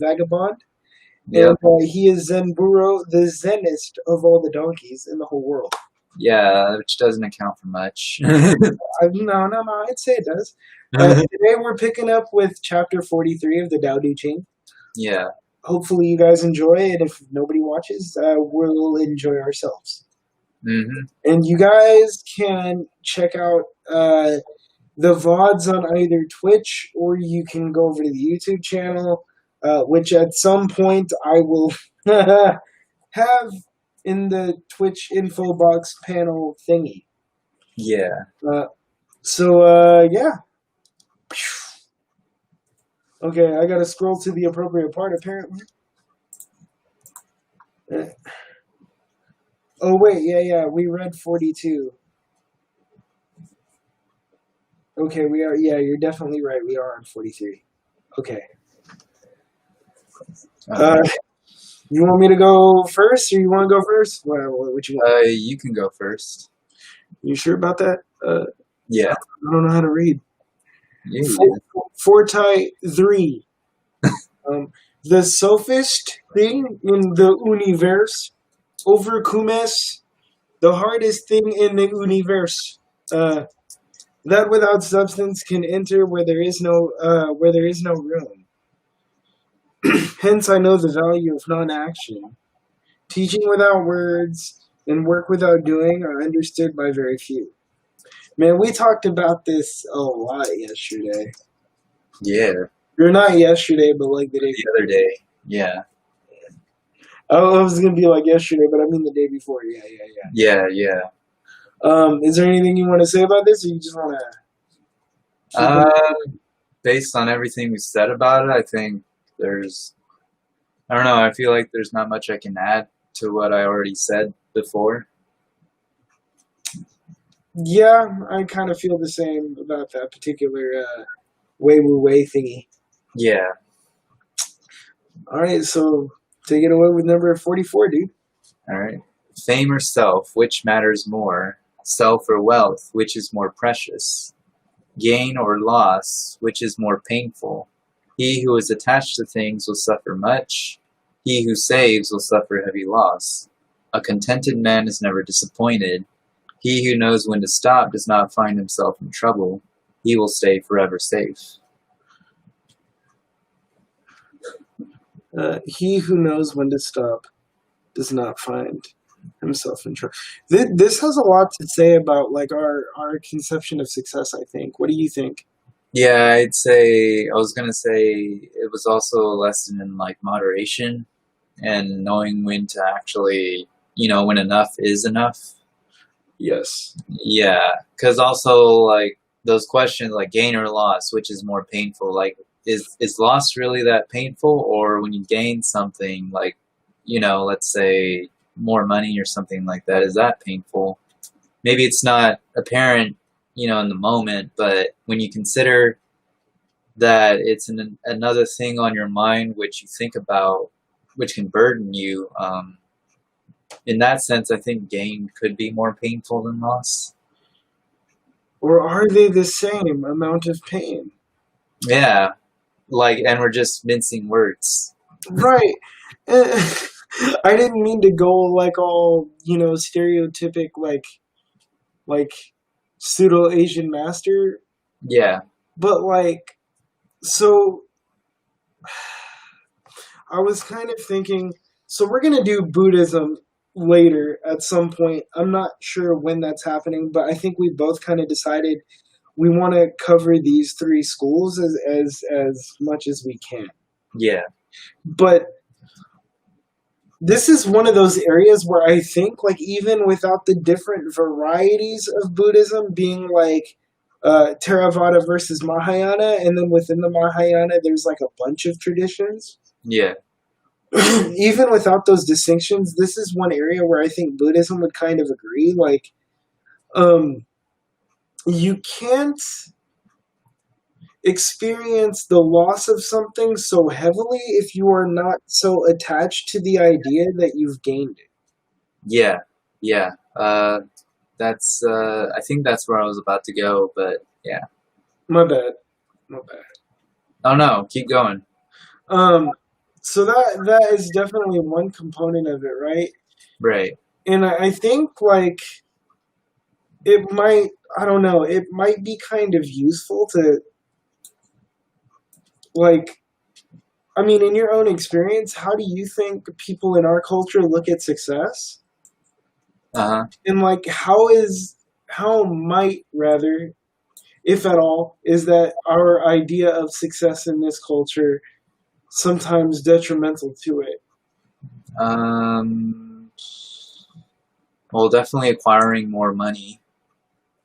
vagabond. And Yep. he is Zen Burro, the zenest of all the donkeys in the whole world. Yeah, which doesn't account for much. No, I'd say it does. Today we're picking up with chapter 43 of the Tao Te Ching. Yeah. Hopefully you guys enjoy it. If nobody watches, we'll enjoy ourselves. Hmm. And you guys can check out the VODs on either Twitch or you can go over to the YouTube channel, which at some point I will have in the Twitch info box panel thingy. Yeah. Yeah. Okay, I gotta scroll to the appropriate part apparently. Oh wait, yeah, we read 42. Okay, we are, yeah, you're definitely right, we are on 43. Okay. You want me to go first, or you want to go first? What you want? You can go first. You sure about that? Yeah. I don't know how to read. Yeah. Forti 3. The sophist thing in the universe overcomes the hardest thing in the universe. That without substance can enter where there is no room. Hence, I know the value of non-action. Teaching without words and work without doing are understood by very few. Man, we talked about this a lot yesterday. Yeah. Or not yesterday, but like the day The other day. Yeah. I was gonna be like yesterday, but I mean the day before. Yeah. Yeah. Is there anything you want to say about this, or you just want to? Based on everything we said about it, I think I don't know, I feel like there's not much I can add to what I already said before. Yeah, I kind of feel the same about that particular way wu way thingy. Yeah. All right, so take it away with number 44, dude. All right. Fame or self, which matters more? Self or wealth, which is more precious? Gain or loss, which is more painful? He who is attached to things will suffer much. He who saves will suffer heavy loss. A contented man is never disappointed. He who knows when to stop does not find himself in trouble. He will stay forever safe. He who knows when to stop does not find himself in trouble. This has a lot to say about like our conception of success, I think. What do you think? Yeah, I was gonna say it was also a lesson in like moderation and knowing when to actually, when enough is enough. Yes. Yeah, because also like those questions like gain or loss, which is more painful? Like, is loss really that painful, or when you gain something like, let's say more money or something like that, is that painful? Maybe it's not apparent, in the moment, but when you consider that it's another thing on your mind which you think about, which can burden you. In that sense, I think gain could be more painful than loss. Or are they the same amount of pain? Yeah, and we're just mincing words. Right. I didn't mean to go like all, stereotypic like pseudo Asian master. Yeah. But like, so I was kind of thinking, so we're going to do Buddhism later at some point. I'm not sure when that's happening, but I think we both kind of decided we want to cover these three schools as much as we can. Yeah. But this is one of those areas where I think, like, even without the different varieties of Buddhism being like Theravada versus Mahayana, and then within the Mahayana, there's like a bunch of traditions. Yeah. Even without those distinctions, this is one area where I think Buddhism would kind of agree. Like, you can't experience the loss of something so heavily if you are not so attached to the idea that you've gained it. Yeah. That's I think that's where I was about to go, but yeah. My bad. Oh no, keep going. So that is definitely one component of it, right? Right. And I think like it might, I don't know, it might be kind of useful to like, I mean, in your own experience, how do you think people in our culture look at success? Uh-huh. And like, how might rather, if at all, is that our idea of success in this culture sometimes detrimental to it? Um, well, definitely acquiring more money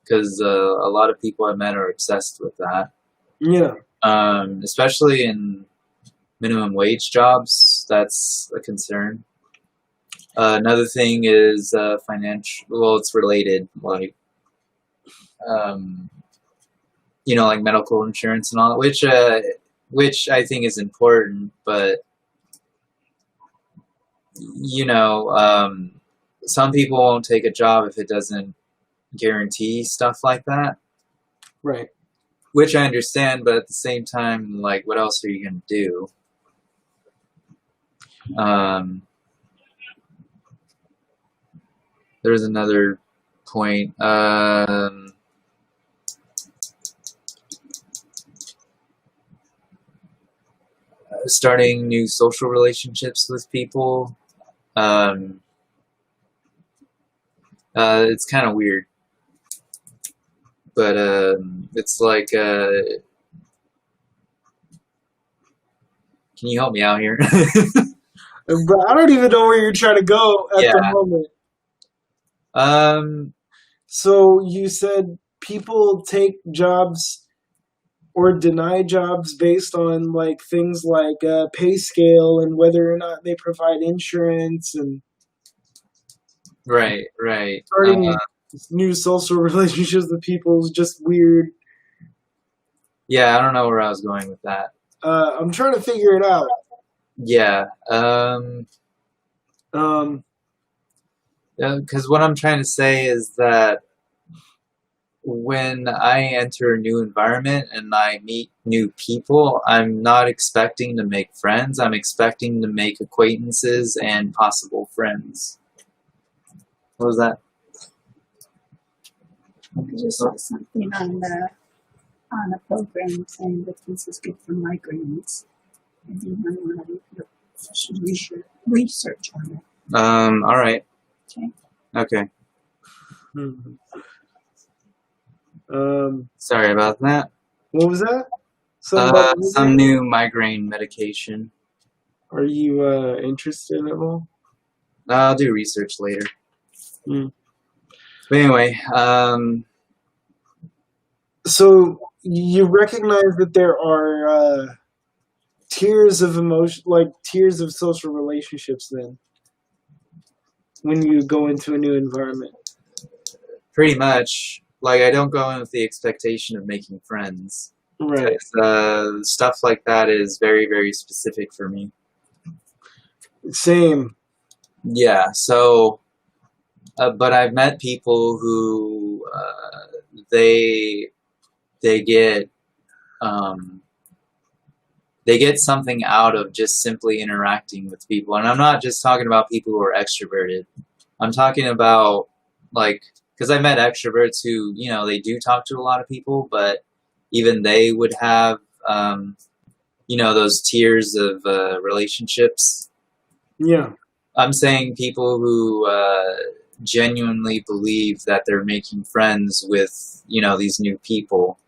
because a lot of people I met are obsessed with that. Yeah, Especially in minimum wage jobs, that's a concern. Another thing is financial. Well, it's related, like um, like medical insurance and all, which I think is important. But you know, some people won't take a job if it doesn't guarantee stuff like that, right. which I understand. But at the same time, like, what else are you gonna do? Um, there's another point. Starting new social relationships with people. Um, it's kind of weird, but it's like, can you help me out here? But I don't even know where you're trying to go at the Yeah. moment. Um, So you said people take jobs or deny jobs based on like things like pay scale and whether or not they provide insurance and right, right. starting new social relationships with people is just weird. Yeah, I don't know where I was going with that. I'm trying to figure it out. Yeah. Um, Because what I'm trying to say is that when I enter a new environment and I meet new people, I'm not expecting to make friends. I'm expecting to make acquaintances and possible friends. What was that? I just saw something on a program saying that this is good for migraines, and you might want to look some research on it. All right. Okay. Okay. hmm. Sorry about that. What was that? Something about Some migraine? new migraine medication. Are you interested at all? I'll do research later. Hmm. But anyway, So you recognize that there are tiers of emotion, like tiers of social relationships. Then, when you go into a new environment, pretty much, like, I don't go in with the expectation of making friends. right? Stuff like that is very, very specific for me. Same. Yeah, so, but I've met people who they they get um, they get something out of just simply interacting with people, and I'm not just talking about people who are extroverted. I'm talking about, like, because I met extroverts who, they do talk to a lot of people, but even they would have those tiers of relationships. Yeah. I'm saying people who genuinely believe that they're making friends with, these new people.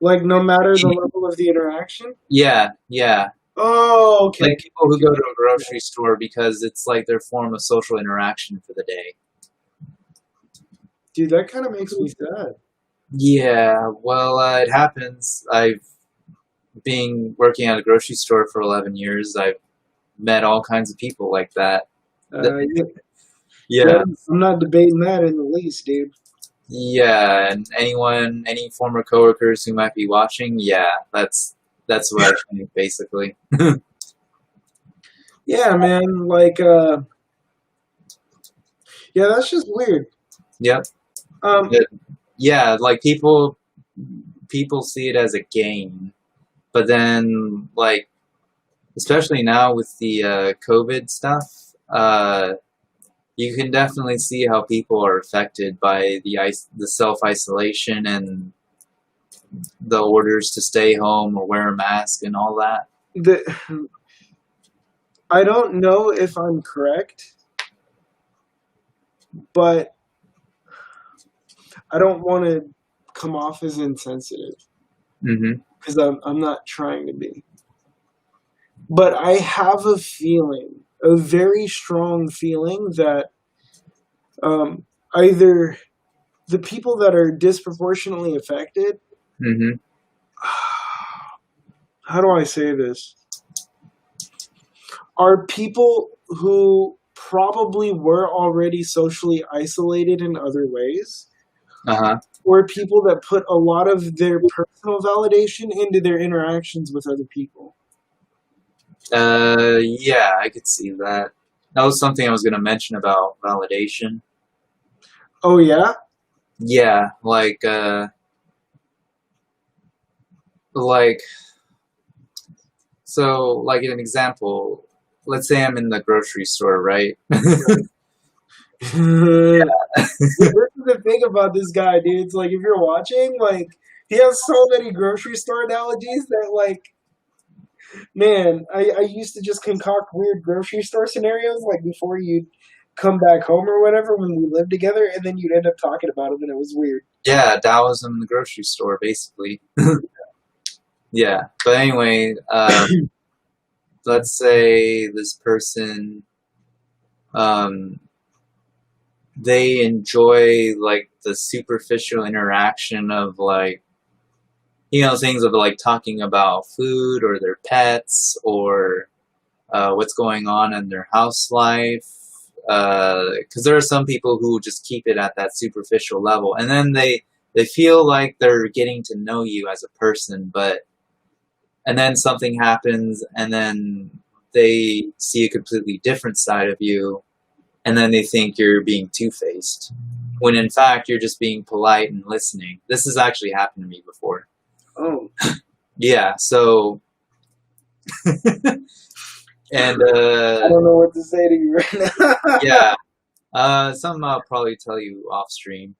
Like no matter the level of the interaction. Yeah, yeah. Oh, okay. Like people who go to a grocery store because it's like their form of social interaction for the day. Dude, that kind of makes me sad. Yeah, well, it happens. I've been working at a grocery store for 11 years. I've met all kinds of people like that. Yeah, Yeah. I'm not debating that in the least, dude. Yeah, and any former coworkers who might be watching, yeah, that's what I think, basically. Yeah, man. Like, yeah, that's just weird. Yep. Um, Yeah, like people see it as a game, but then, like, especially now with the COVID stuff, you can definitely see how people are affected by the self-isolation and the orders to stay home or wear a mask and all that. I don't know if I'm correct, but I don't want to come off as insensitive because I'm not trying to be. But I have a feeling, a very strong feeling that either the people that are disproportionately affected, how do I say this, are people who probably were already socially isolated in other ways, or people that put a lot of their personal validation into their interactions with other people. Yeah, I could see that. That was something I was going to mention about validation. Oh, yeah? Yeah, so, like an example, let's say I'm in the grocery store, right? This is the thing about this guy, dude. It's like, if you're watching, like, he has so many grocery store analogies that, like, man, I used to just concoct weird grocery store scenarios, like, before you'd come back home or whatever when we lived together, and then you'd end up talking about them, and it was weird. Yeah, Taoism in the grocery store, basically. Yeah, but anyway, let's say this person, they enjoy, like, the superficial interaction of, like, things of, like, talking about food or their pets or what's going on in their house life. Because there are some people who just keep it at that superficial level, and then they feel like they're getting to know you as a person, and then something happens, and then they see a completely different side of you, and then they think you're being two-faced, when in fact you're just being polite and listening. This has actually happened to me before. Oh. Yeah, so... And I don't know what to say to you right now. Yeah. Something I'll probably tell you off stream.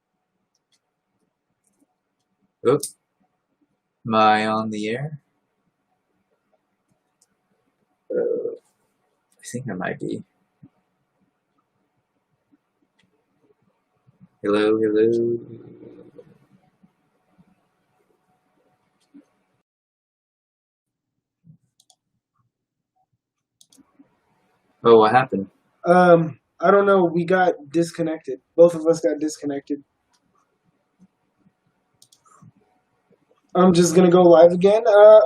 Oop. Am I on the air? I think I might be. Hello, hello. Oh, what happened? I don't know. We got disconnected. Both of us got disconnected. I'm just gonna go live again. Oh,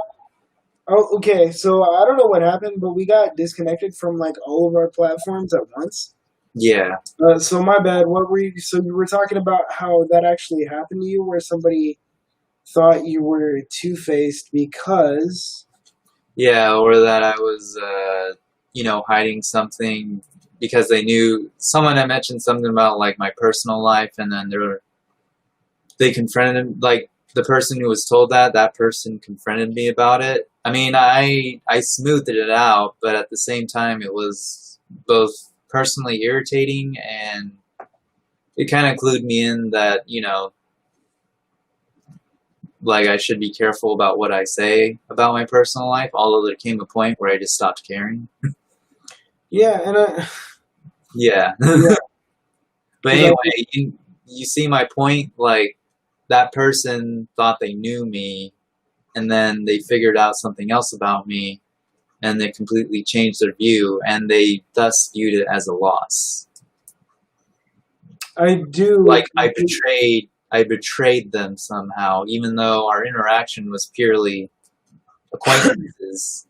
okay. So I don't know what happened, but we got disconnected from like all of our platforms at once. Yeah. So my bad. What were you? So you were talking about how that actually happened to you, where somebody thought you were two-faced because. Yeah, or that I was, hiding something because they knew someone had mentioned something about like my personal life, and then they confronted him, like the person who was told that person confronted me about it. I mean, I smoothed it out, but at the same time, it was both personally irritating, and it kind of clued me in that, like I should be careful about what I say about my personal life, although there came a point where I just stopped caring. Yeah, and yeah. Yeah. But anyway, you see my point? Like, that person thought they knew me, and then they figured out something else about me, and they completely changed their view, and they thus viewed it as a loss. I do. Like, I betrayed them somehow, even though our interaction was purely acquaintances.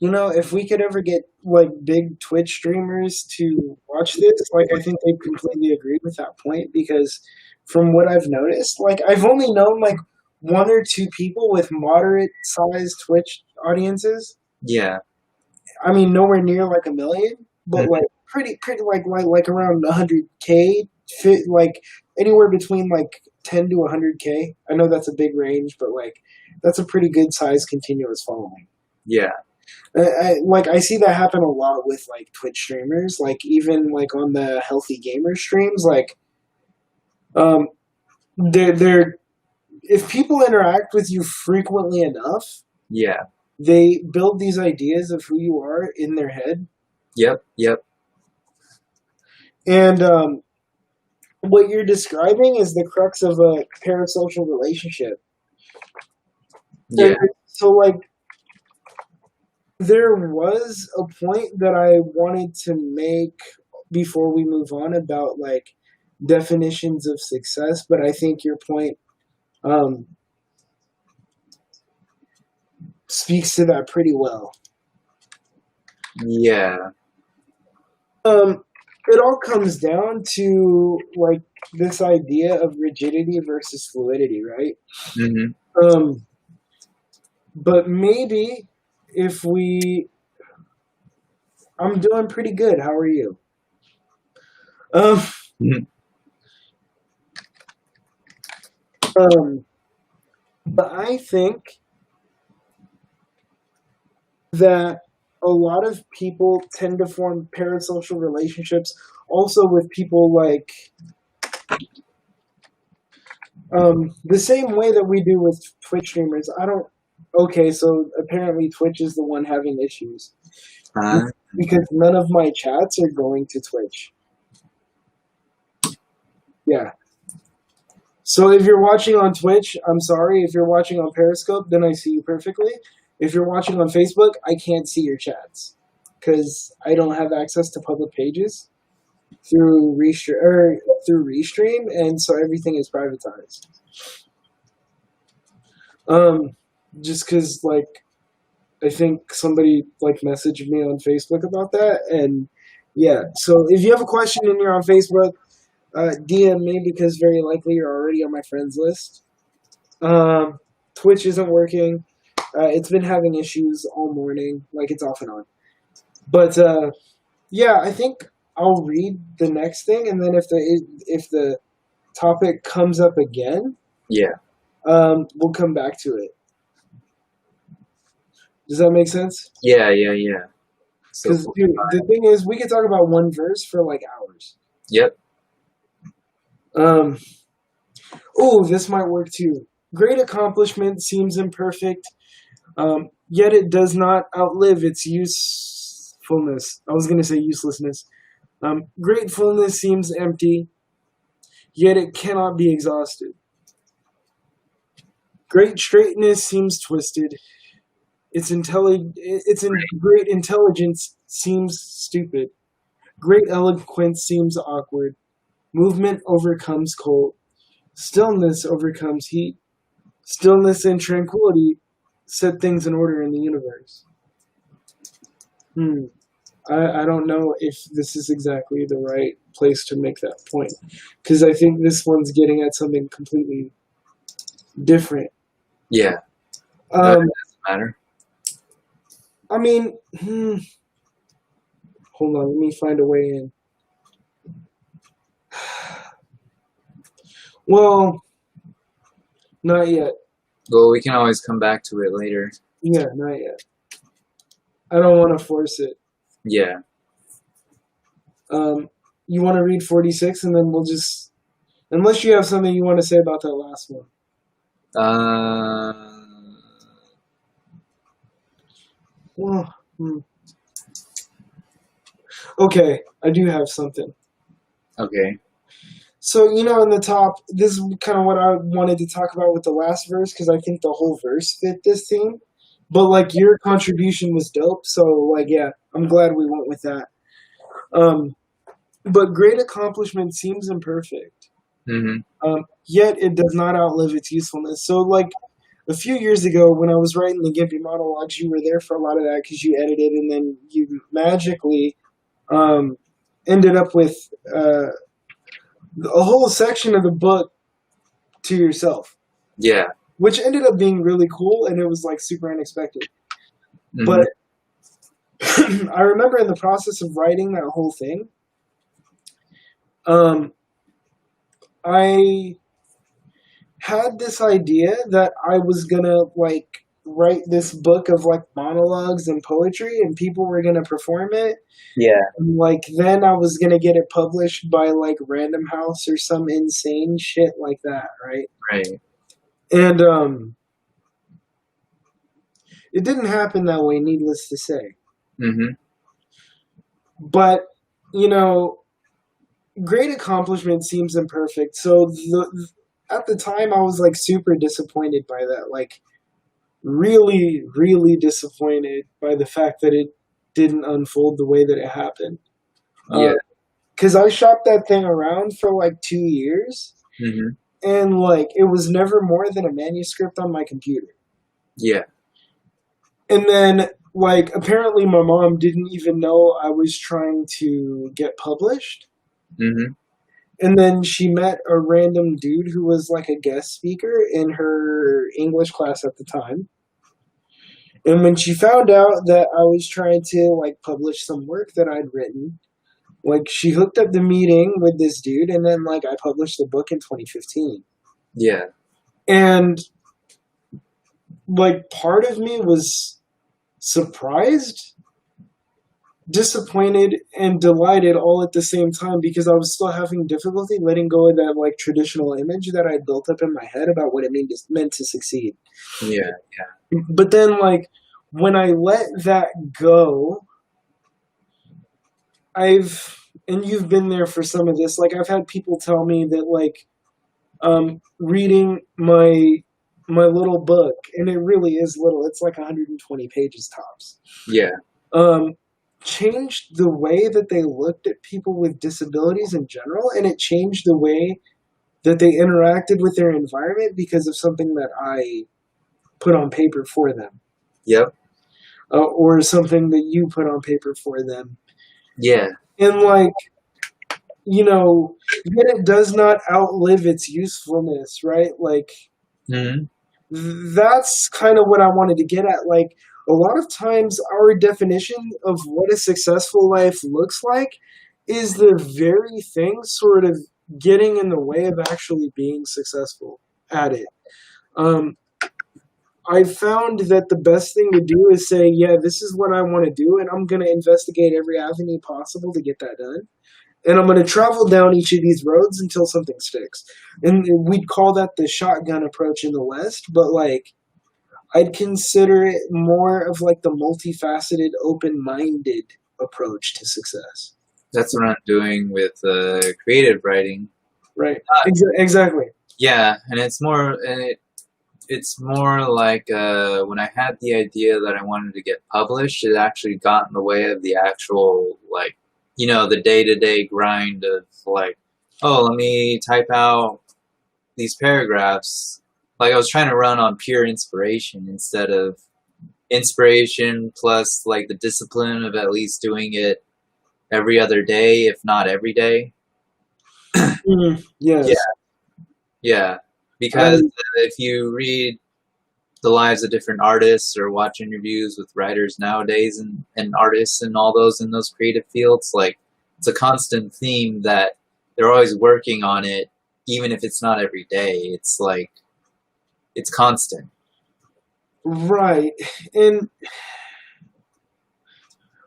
If we could ever get like big Twitch streamers to watch this, like I think they'd completely agree with that point, because from what I've noticed, like I've only known like one or two people with moderate sized Twitch audiences. Yeah. I mean, nowhere near like 1 million, but like pretty like around 100K, like anywhere between like 10 to 100K. I know that's a big range, but like that's a pretty good size continuous following. Yeah. I see that happen a lot with like Twitch streamers, like even like on the healthy gamer streams, like um, they're if people interact with you frequently enough, Yeah. they build these ideas of who you are in their head, Yep. Yep. and what you're describing is the crux of a parasocial relationship. Yeah. And so, like, there was a point that I wanted to make before we move on about like definitions of success, but I think your point um, speaks to that pretty well. Yeah. It all comes down to like this idea of rigidity versus fluidity, right? Mm-hmm. But maybe if I'm doing pretty good. How are you? Mm-hmm. But I think that a lot of people tend to form parasocial relationships also with people like the same way that we do with Twitch streamers. Okay, so apparently Twitch is the one having issues because none of my chats are going to Twitch. Yeah. So if you're watching on Twitch, I'm sorry. If you're watching on Periscope, then I see you perfectly. If you're watching on Facebook, I can't see your chats because I don't have access to public pages through Restream, and so everything is privatized. Just because like I think somebody like messaged me on Facebook about that, and yeah. So if you have a question and you're on Facebook, DM me because very likely you're already on my friends list. Twitch isn't working. It's been having issues all morning, like it's off and on. But yeah, I think I'll read the next thing, and then if the topic comes up again, Yeah. we'll come back to it. Does that make sense? Yeah. So Because the thing is, we could talk about one verse for like hours. Yep. Oh, this might work too. Great accomplishment seems imperfect, yet it does not outlive its usefulness. I was going to say uselessness. Gratefulness seems empty, yet it cannot be exhausted. Great straightness seems twisted. Great intelligence seems stupid. Great eloquence seems awkward. Movement overcomes cold. Stillness overcomes heat. Stillness and tranquility set things in order in the universe. I don't know if this is exactly the right place to make that point, because I think this one's getting at something completely different. Yeah. It doesn't matter. I mean, hold on, let me find a way in. Well, not yet. Well, we can always come back to it later. Yeah, not yet. I don't want to force it. Yeah. You want to read 46, and then we'll just, unless you have something you want to say about that last one. Well, okay, I do have something. Okay. So, in the top, this is kind of what I wanted to talk about with the last verse, because I think the whole verse fit this theme. But, like, your contribution was dope, so, like, yeah, I'm glad we went with that. But great accomplishment seems imperfect. Mm-hmm. Yet it does not outlive its usefulness. So, like, a few years ago when I was writing the Gimpy monologues, you were there for a lot of that because you edited, and then you magically ended up with a whole section of the book to yourself. Yeah. Which ended up being really cool, and it was, like, super unexpected. Mm-hmm. But I remember in the process of writing that whole thing, I had this idea that I was gonna, like, write this book of like monologues and poetry, and people were gonna perform it. Yeah. And, like then I was gonna get it published by like Random House or some insane shit like that, right? Right. And it didn't happen that way, needless to say. Mm-hmm. But you know, great accomplishment seems imperfect. So at the time, I was like super disappointed by that. Like really, really disappointed by the fact that it didn't unfold the way that it happened. Yeah. Because I shopped that thing around for like 2 years, Mm-hmm. and like it was never more than a manuscript on my computer. Yeah. And then like apparently my mom didn't even know I was trying to get published. Mm-hmm. And then she met a random dude who was like a guest speaker in her English class at the time. And when she found out that I was trying to like publish some work that I'd written, like she hooked up the meeting with this dude, and then like I published the book in 2015. Yeah. And like part of me was surprised, disappointed, and delighted all at the same time, because I was still having difficulty letting go of that like traditional image that I built up in my head about what it meant to succeed. Yeah. But then like when I let that go, and you've been there for some of this, like I've had people tell me that like reading my little book, and it really is little, it's like 120 pages tops. Yeah. Changed the way that they looked at people with disabilities in general, and it changed the way that they interacted with their environment because of something that I put on paper for them. Yep. Or something that you put on paper for them. Yeah. And like, you know, yet it does not outlive its usefulness, right? Like, Mm-hmm. that's kind of what I wanted to get at. Like, a lot of times our definition of what a successful life looks like is the very thing sort of getting in the way of actually being successful at it. I found that the best thing to do is say, yeah, this is what I want to do, and I'm going to investigate every avenue possible to get that done. And I'm going to travel down each of these roads until something sticks. And we'd call that the shotgun approach in the West, but like, I'd consider it more of like the multifaceted, open-minded approach to success. That's what I'm doing with creative writing. Right. Exactly. Yeah, and it's more like when I had the idea that I wanted to get published, it actually got in the way of the actual like, you know, the day-to-day grind of like, oh, let me type out these paragraphs. Like I was trying to run on pure inspiration instead of inspiration plus like the discipline of at least doing it every other day, if not every day. Yes. Yeah. Because if you read the lives of different artists or watch interviews with writers nowadays and artists and all those in those creative fields, like it's a constant theme that they're always working on it, even if it's not every day. It's like, it's constant. Right. And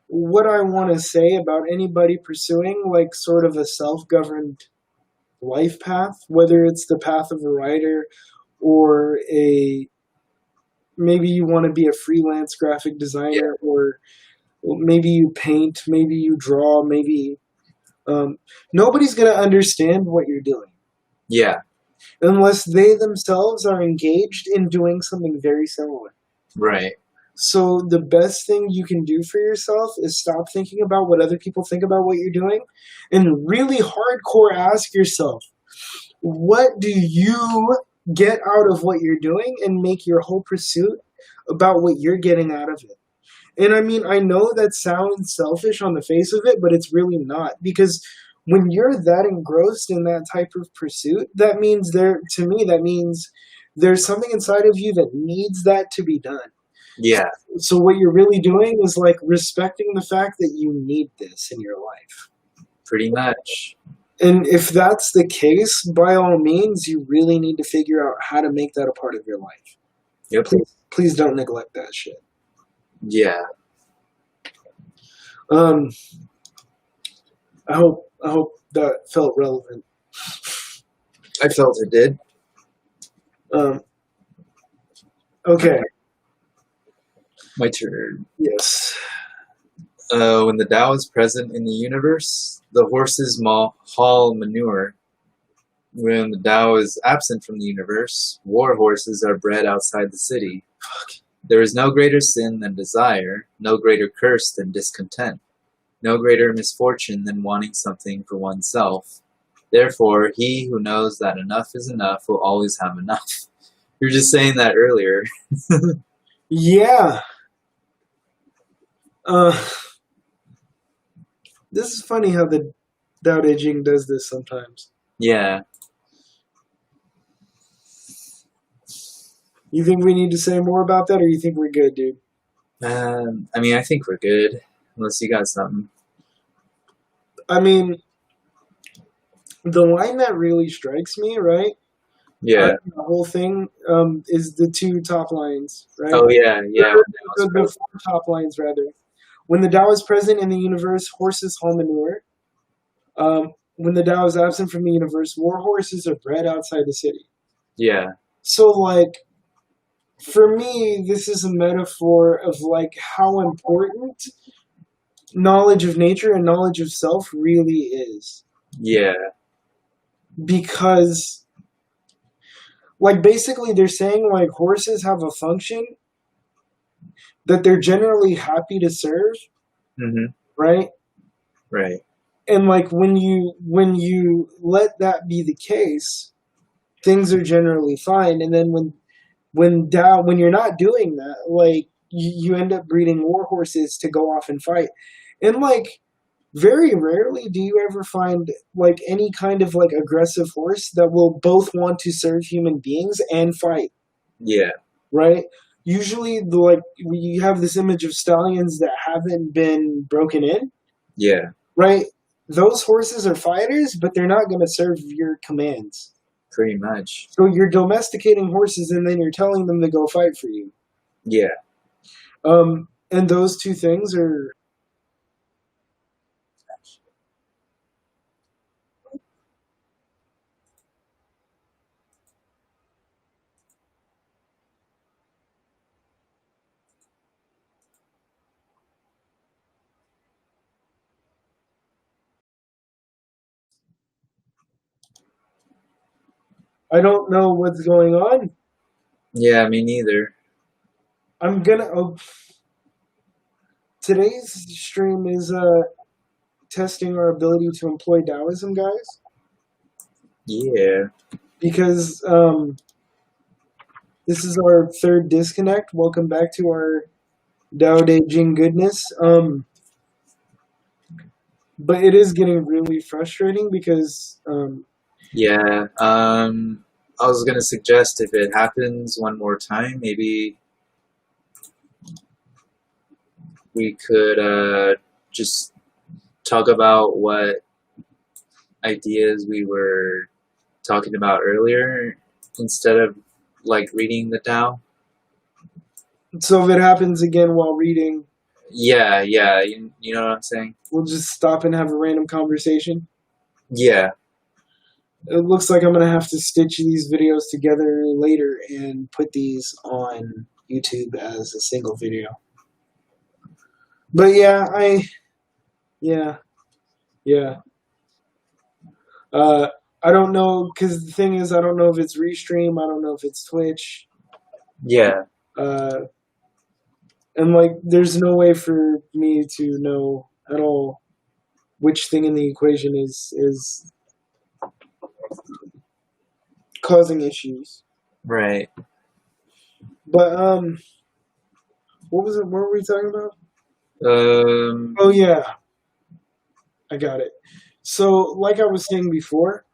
what I want to say about anybody pursuing like sort of a self-governed life path, whether it's the path of a writer or maybe you want to be a freelance graphic designer, or maybe you paint, maybe you draw, maybe nobody's going to understand what you're doing. Yeah. Unless they themselves are engaged in doing something very similar. Right. So the best thing you can do for yourself is stop thinking about what other people think about what you're doing, and really hardcore ask yourself, what do you get out of what you're doing, and make your whole pursuit about what you're getting out of it. And I mean, I know that sounds selfish on the face of it, but it's really not, because when you're that engrossed in that type of pursuit, that means that means there's something inside of you that needs that to be done. Yeah. So what you're really doing is like respecting the fact that you need this in your life. Pretty much. And if that's the case, by all means, you really need to figure out how to make that a part of your life. Yep. please don't neglect that shit. Yeah. I hope that felt relevant. I felt it did. Okay. My turn. Yes. When the Tao is present in the universe, the horses haul manure. When the Tao is absent from the universe, war horses are bred outside the city. There is no greater sin than desire, no greater curse than discontent, no greater misfortune than wanting something for oneself. Therefore, he who knows that enough is enough will always have enough. You were just saying that earlier. Yeah. This is funny how the Tao Te Ching does this sometimes. Yeah. You think we need to say more about that, or you think we're good, dude? I mean, I think we're good, unless you got something. I mean, the line that really strikes me, right? Yeah. The whole thing is the two top lines, right? Oh, yeah, yeah. The four top lines, rather. When the Tao is present in the universe, horses haul manure. When the Tao is absent from the universe, war horses are bred outside the city. Yeah. So, like, for me, this is a metaphor of, like, how important knowledge of nature and knowledge of self really is. Yeah. Because, like, basically they're saying, like, horses have a function that they're generally happy to serve, right? Right. And, like, when you let that be the case, things are generally fine. And then when you're not doing that, like, you end up breeding war horses to go off and fight. And, like, very rarely do you ever find, like, any kind of, like, aggressive horse that will both want to serve human beings and fight. Yeah. Right? Usually, you have this image of stallions that haven't been broken in. Yeah. Right? Those horses are fighters, but they're not going to serve your commands. Pretty much. So you're domesticating horses, and then you're telling them to go fight for you. Yeah. And those two things are... I don't know what's going on. Yeah, me neither. I'm gonna... today's stream is testing our ability to employ Taoism, guys. Yeah. Because this is our third disconnect. Welcome back to our Tao Te Ching goodness. But it is getting really frustrating because... yeah. I was gonna suggest if it happens one more time, maybe we could just talk about what ideas we were talking about earlier instead of, like, reading the Tao. So if it happens again while reading... Yeah, you know what I'm saying? We'll just stop and have a random conversation? Yeah. It looks like I'm going to have to stitch these videos together later and put these on YouTube as a single video. But yeah, I don't know, because the thing is, I don't know if it's Restream, I don't know if it's Twitch. Yeah. And, like, there's no way for me to know at all which thing in the equation is causing issues. Right. But, what was it? What were we talking about? Oh, yeah. I got it. So, like I was saying before,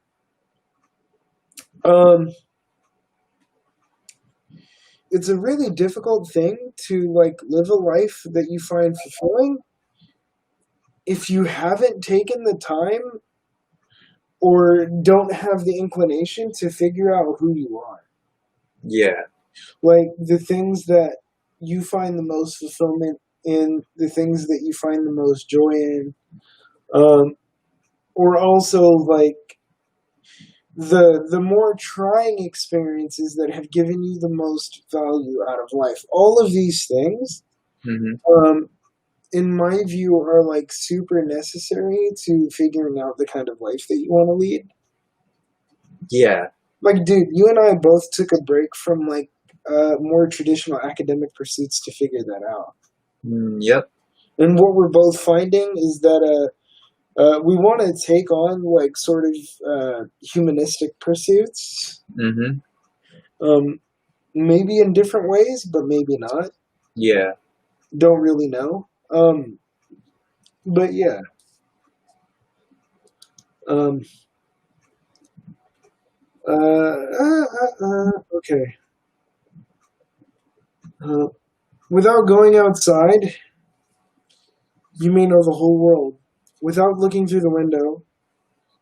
it's a really difficult thing to, like, live a life that you find fulfilling if you haven't taken the time or don't have the inclination to figure out who you are. Yeah. Like the things that you find the most fulfillment in, the things that you find the most joy in, um, or also like the more trying experiences that have given you the most value out of life. All of these things, Hmm. um, in my view, are like super necessary to figuring out the kind of life that you want to lead. Yeah. Like, dude, you and I both took a break from like more traditional academic pursuits to figure that out. Yep. And what we're both finding is that we want to take on like sort of humanistic pursuits, Hmm. um, maybe in different ways, but maybe not. Yeah. Don't really know. But yeah. Um, okay. Uh, Without going outside, you may know the whole world. Without looking through the window,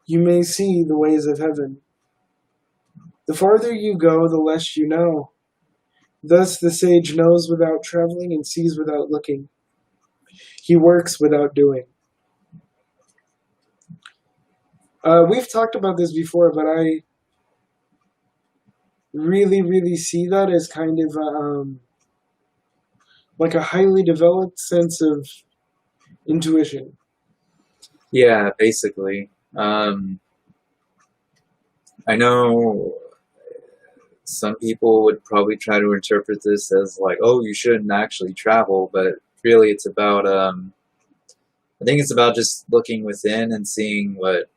you may see the ways of heaven. The farther you go, the less you know. Thus the sage knows without traveling and sees without looking. He works without doing. We've talked about this before, but I really, really see that as kind of like a highly developed sense of intuition. Yeah. Basically, I know some people would probably try to interpret this as like, oh, you shouldn't actually travel, but really, it's about. I think it's about just looking within and seeing what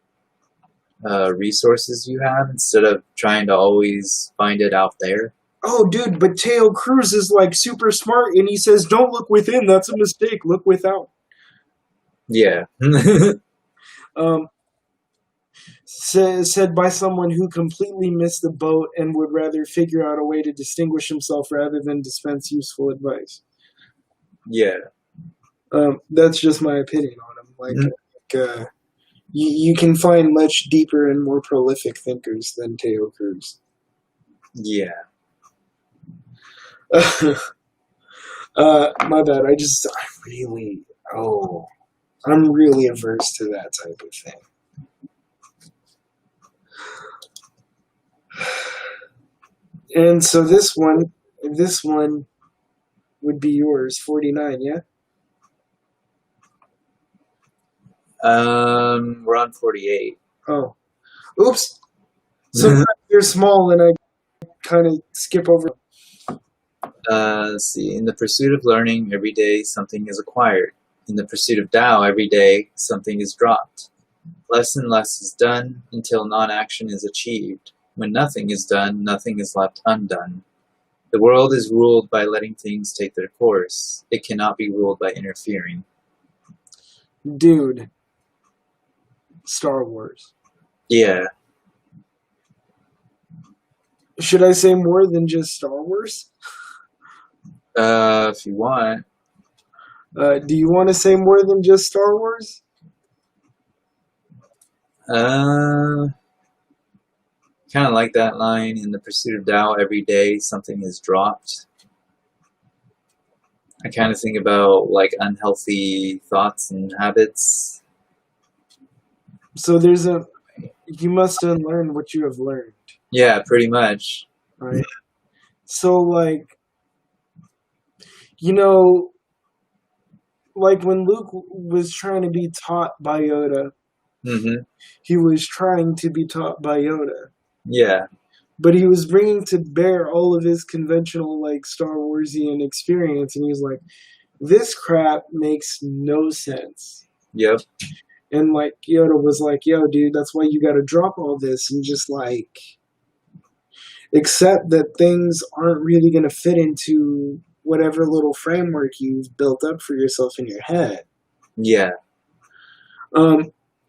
resources you have instead of trying to always find it out there. Oh, dude, but Teo Cruz is like super smart, and he says, "Don't look within. That's a mistake. Look without." Yeah. Um, said by someone who completely missed the boat and would rather figure out a way to distinguish himself rather than dispense useful advice. Yeah. That's just my opinion on him. Mhm. You can find much deeper and more prolific thinkers than Teo Cruz. Yeah. My bad. I'm really averse to that type of thing. And so this one would be yours, 49, yeah? We're on 48. Oh. Oops. Sometimes you're small and I kind of skip over. Let's see. In the pursuit of learning, every day something is acquired. In the pursuit of Tao, every day something is dropped. Less and less is done until non-action is achieved. When nothing is done, nothing is left undone. The world is ruled by letting things take their course. It cannot be ruled by interfering. Dude. Star Wars. Yeah. Should I say more than just Star Wars? If you want. Do you want to say more than just Star Wars? Kind of like that line, in the pursuit of Tao, every day something is dropped. I kind of think about like unhealthy thoughts and habits. So you must unlearn what you have learned. Yeah, pretty much. Right? So like, you know, like when Luke was trying to be taught by Yoda, Mm-hmm. he was trying to be taught by Yoda. Yeah. But he was bringing to bear all of his conventional, like, Star Warsian experience, and he was like, this crap makes no sense. Yep. And, like, Yoda was like, yo, dude, that's why you gotta drop all this and just, like, accept that things aren't really gonna fit into whatever little framework you've built up for yourself in your head. Yeah.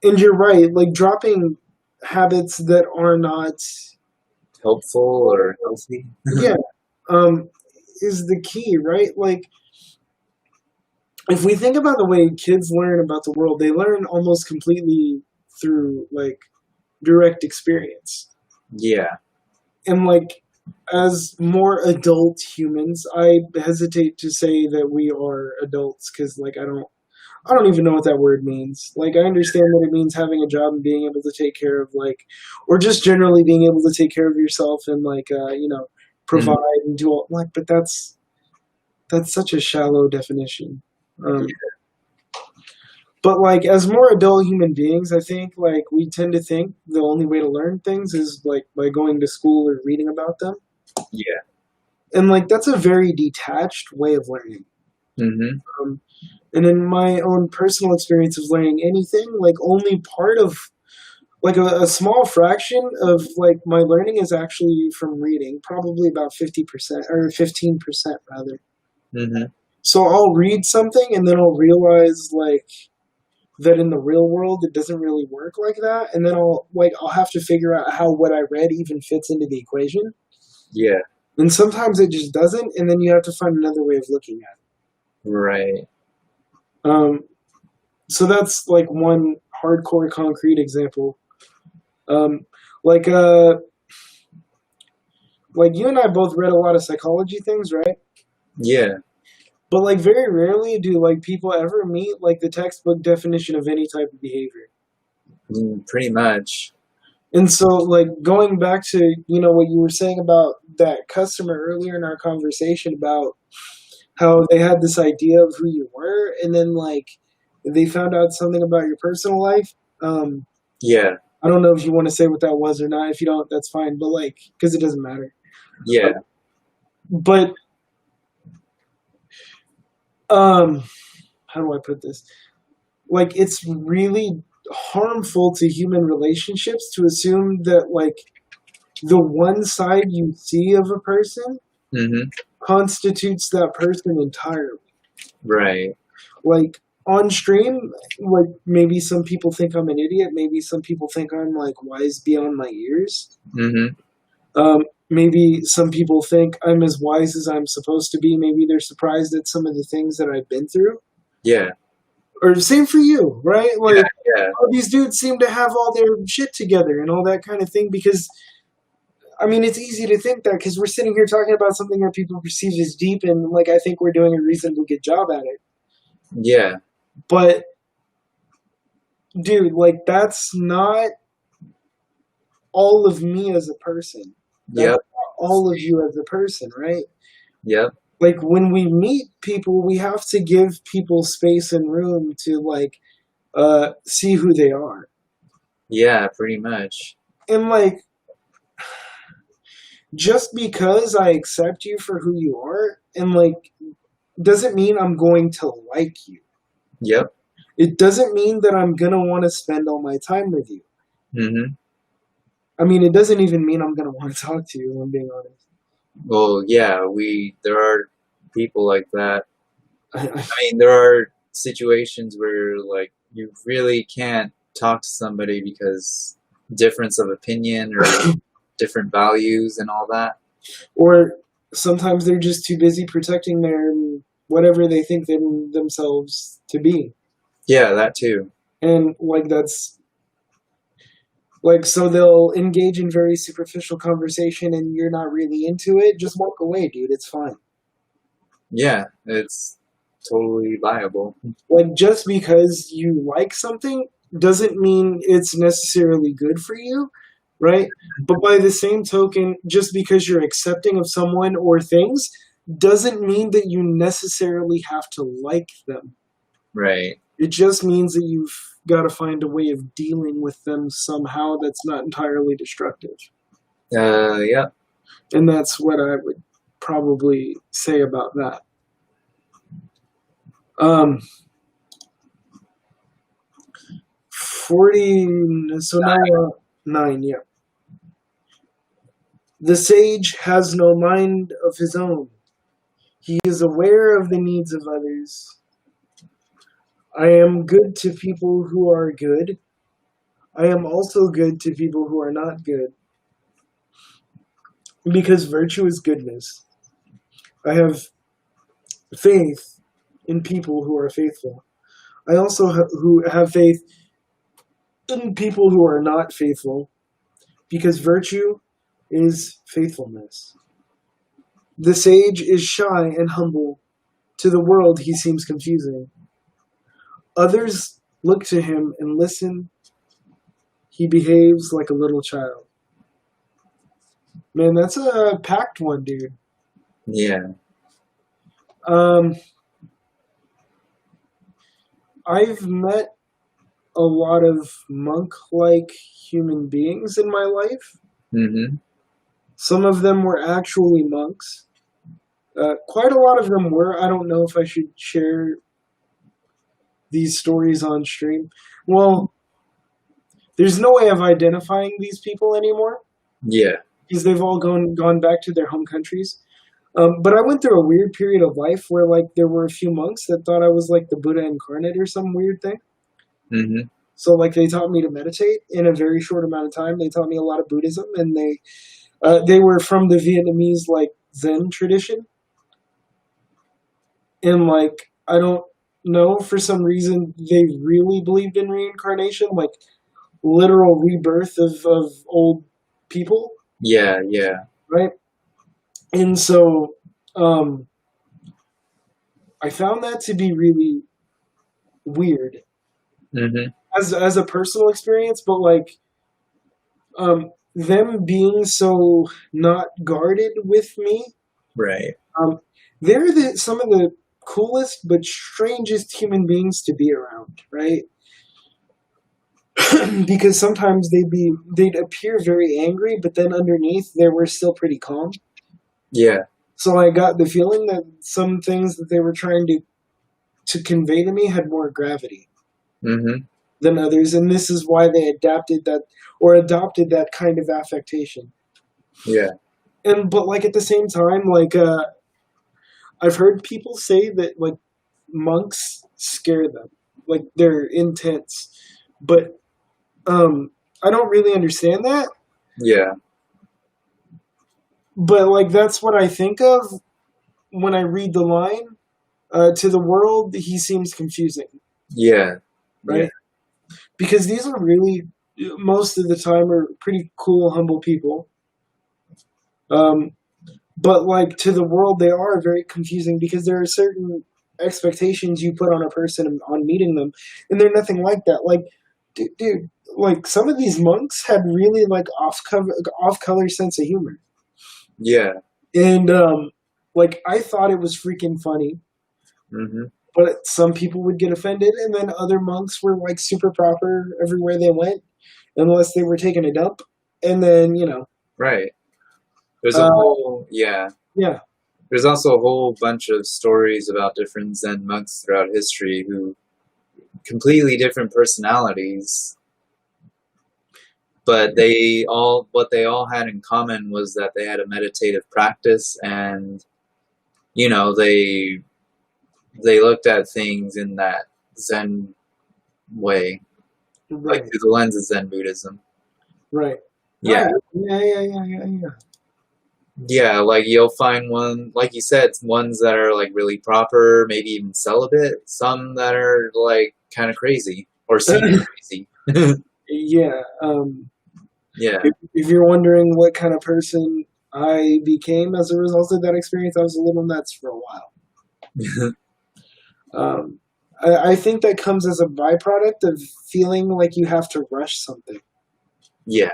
And you're right, like, dropping habits that are not helpful or healthy. Yeah, is the key, right? Like, if we think about the way kids learn about the world, they learn almost completely through like direct experience. Yeah. And like as more adult humans, I hesitate to say that we are adults because, like, I don't even know what that word means. Like, I understand that it means having a job and being able to take care of, like, or just generally being able to take care of yourself and, like, Mhm. provide and do all, like, but that's such a shallow definition. Um, but, like, as more adult human beings, I think, like, we tend to think the only way to learn things is, like, by going to school or reading about them. Yeah. And, like, that's a very detached way of learning. Mhm. Um, and in my own personal experience of learning anything, like, only part of, like, a small fraction of, like, my learning is actually from reading, probably about 50% or 15% rather. Mhm. So I'll read something and then I'll realize, like, that in the real world it doesn't really work like that, and then I'll have to figure out how what I read even fits into the equation. Yeah. And sometimes it just doesn't, and then you have to find another way of looking at Right. it. So that's like one hardcore concrete example. Um, like like you and I both read a lot of psychology things, right? Yeah. But like very rarely do like people ever meet like the textbook definition of any type of behavior. Pretty much. And so like going back to, what you were saying about that customer earlier in our conversation about how they had this idea of who you were and then like they found out something about your personal life. Yeah. I don't know if you want to say what that was or not. If you don't, that's fine. But like, because it doesn't matter. Yeah. But how do I put this? Like, it's really harmful to human relationships to assume that like the one side you see of a person Mhm. constitutes that person entirely. Right. Like on stream, like maybe some people think I'm an idiot. Maybe some people think I'm like wise beyond my years. Mhm. Maybe some people think I'm as wise as I'm supposed to be. Maybe they're surprised at some of the things that I've been through. Yeah. Or same for you, right? Yeah. Like, Yeah. all these dudes seem to have all their shit together and all that kind of thing because, I mean, it's easy to think that because we're sitting here talking about something that people perceive as deep and, like, I think we're doing a reasonably good job at it. Yeah. But, dude, like, that's not all of me as a person. That's Yep. not all of you as a person, right? Yep. Like when we meet people, we have to give people space and room to like see who they are. Yeah. Pretty much. And like just because I accept you for who you are and like doesn't mean I'm going to like you. Yep. It doesn't mean that I'm going to want to spend all my time with you. Mhm. I mean, it doesn't even mean I'm going to want to talk to you, if I'm being honest. Well, yeah. There are people like that. I I mean, there are situations where like you really can't talk to somebody because difference of opinion or different values and all that. or sometimes they're just too busy protecting their whatever they think themselves to be. Yeah, that too. And like that's like so they'll engage in very superficial conversation and you're not really into it, just walk away, dude. It's fine. Yeah, it's totally viable. Like just because you like something doesn't mean it's necessarily good for you, right? But by the same token, just because you're accepting of someone or things doesn't mean that you necessarily have to like them. Right. It just means that you've got to find a way of dealing with them somehow that's not entirely destructive. Yeah. And that's what I would probably say about that. 40, so now 9, yeah. The sage has no mind of his own. He is aware of the needs of others. I am good to people who are good. I am also good to people who are not good. Because virtue is goodness. I have faith in people who are faithful. I also who have faith in people who are not faithful. Because virtue is faithfulness. The sage is shy and humble. To the world he seems confusing. Others look to him and listen. He behaves like a little child. Man, that's a packed one, dude. Yeah. I've met a lot of monk-like human beings in my life. Mm-hmm. Some of them were actually monks. Quite a lot of them were. I don't know if I should share these stories on stream. Well, there's no way of identifying these people anymore Yeah. because they've all gone back to their home countries. But I went through a weird period of life where like there were a few monks that thought I was like the Buddha incarnate or some weird thing. Mm-hmm. So like they taught me to meditate in a very short amount of time. They taught me a lot of Buddhism, and they were from the Vietnamese like Zen tradition. And like I don't know, for some reason they really believed in reincarnation, like literal rebirth of old people, Yeah. Yeah. right? And so I found that to be really weird Mm-hmm. as a personal experience, but like them being so not guarded with me, Right. they're some of the coolest but strangest human beings to be around, right? Because sometimes they'd appear very angry, but then underneath they were still pretty calm. Yeah. So I got the feeling that some things that they were trying to convey to me had more gravity Mm-hmm. than others, and this is why they adapted that or adopted that kind of affectation. Yeah. And but like at the same time, like I've heard people say that like monks scare them, like they're intense, but I don't really understand that. Yeah. But like that's what I think of when I read the line. To the world, he seems confusing, Yeah. right? Yeah. Because these are really, most of the time, are pretty cool, humble people. But like to the world, they are very confusing because there are certain expectations you put on a person on meeting them, and they're nothing like that. Like, dude, like some of these monks had really like off color sense of humor, Yeah. and like I thought it was freaking funny. Mm-hmm. But some people would get offended, and then other monks were like super proper everywhere they went, unless they were taking a dump. And then Right. There's a uh, whole yeah. yeah, There's also a whole bunch of stories about different Zen monks throughout history who completely different personalities, but what they all had in common was that they had a meditative practice, and they looked at things in that Zen way, like right, through the lens of Zen Buddhism. right. Yeah. Yeah. Yeah, like you'll find one, like you said, ones that are like really proper, maybe even celibate. Some that are like kind of crazy or seem crazy. Yeah. Yeah, If you're wondering what kind of person I became as a result of that experience, I was a little nuts for a while. I think that comes as a byproduct of feeling like you have to rush something. yeah,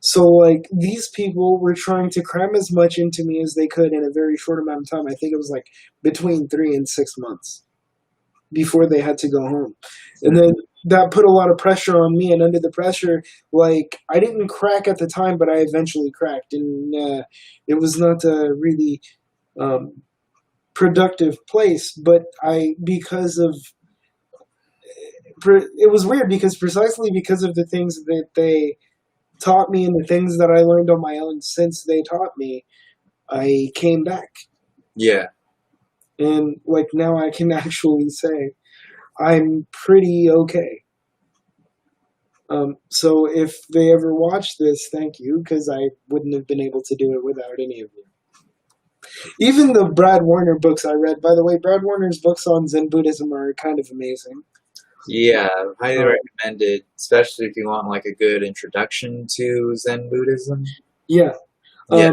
So, like, these people were trying to cram as much into me as they could in a very short amount of time. I think it was like between 3 and 6 months before they had to go home. And then that put a lot of pressure on me. And under the pressure, like, I didn't crack at the time, but I eventually cracked. And it was not a really productive place. But it was weird because precisely because of the things that they taught me and the things that I learned on my own since they taught me, I came back. yeah, And like now I can actually say I'm pretty okay. So if they ever watch this, thank you, because I wouldn't have been able to do it without any of you. Even the Brad Warner books I read, by the way, Brad Warner's books on Zen Buddhism are kind of amazing. yeah. Highly recommended, especially if you want like a good introduction to Zen Buddhism. Yeah. Yeah.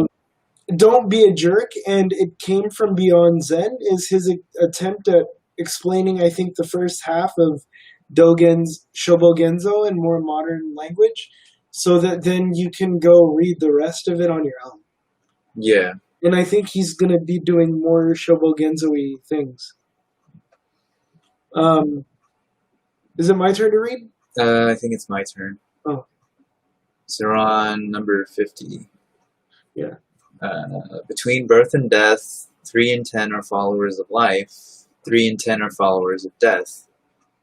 don't be a jerk, and it came from Beyond Zen, is his attempt at explaining, I think, the first half of Dogen's Shobogenzo in more modern language, so that then you can go read the rest of it on your own. Yeah. And I think he's going to be doing more Shobogenzo-y things. Is it my turn to read? I think it's my turn. Oh. So we're on number 50. Yeah. Between birth and death, 3 in 10 are followers of life, 3 in 10 are followers of death.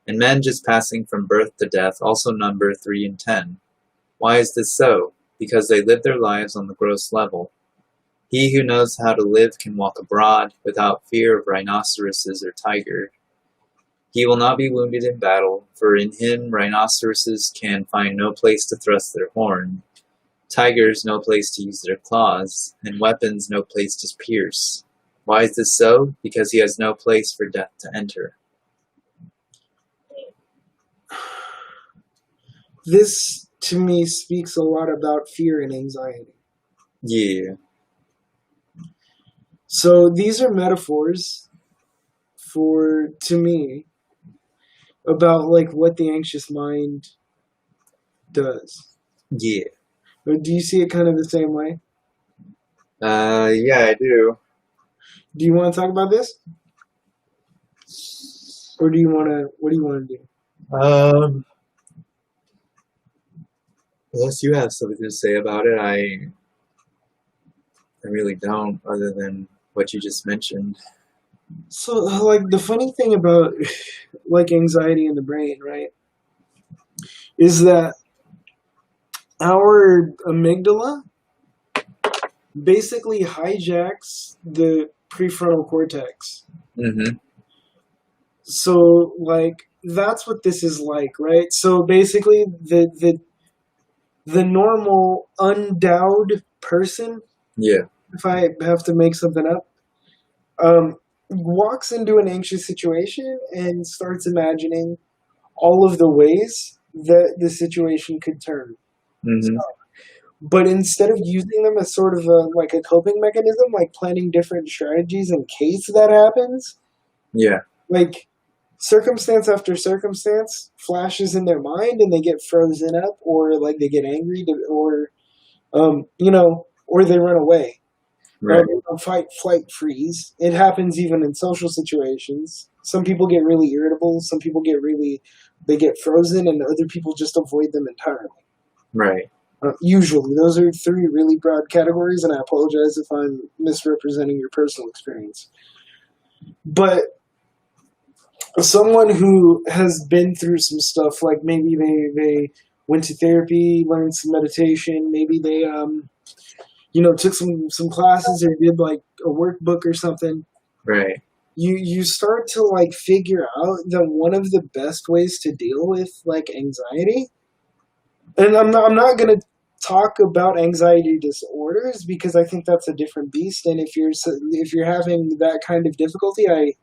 And men just passing from birth to death also number 3 in 10. Why is this so? Because they live their lives on the gross level. He who knows how to live can walk abroad without fear of rhinoceroses or tiger. He will not be wounded in battle, for in him rhinoceroses can find no place to thrust their horn, tigers no place to use their claws, and weapons no place to pierce. Why is this so? Because he has no place for death to enter. This, to me, speaks a lot about fear and anxiety. Yeah. So these are metaphors for, to me, about like what the anxious mind does. Yeah. Or do you see it kind of the same way? Yeah, I do. Do you want to talk about this? Or do you want to, what do you want to do? Unless you have something to say about it, I really don't, other than what you just mentioned. So, like, the funny thing about, like, anxiety in the brain, right, is that our amygdala basically hijacks the prefrontal cortex. Mm-hmm. So, like, that's what this is like, right? So, basically, the normal, undoubt person, Yeah. if I have to make something up, walks into an anxious situation and starts imagining all of the ways that the situation could turn. Mm-hmm. But instead of using them as sort of a coping mechanism, like planning different strategies in case that happens, Yeah. like circumstance after circumstance flashes in their mind and they get frozen up, or like they get angry, or or they run away. Right. Fight, flight, freeze. It happens even in social situations. Some people get really irritable. Some people they get frozen, and other people just avoid them entirely. Right. Usually, those are 3 really broad categories, and I apologize if I'm misrepresenting your personal experience. But someone who has been through some stuff, like maybe they went to therapy, learned some meditation, maybe they took some classes or did like a workbook or something. Right. You start to like figure out that one of the best ways to deal with like anxiety, and I'm not gonna talk about anxiety disorders because I think that's a different beast. And if you're having that kind of difficulty, I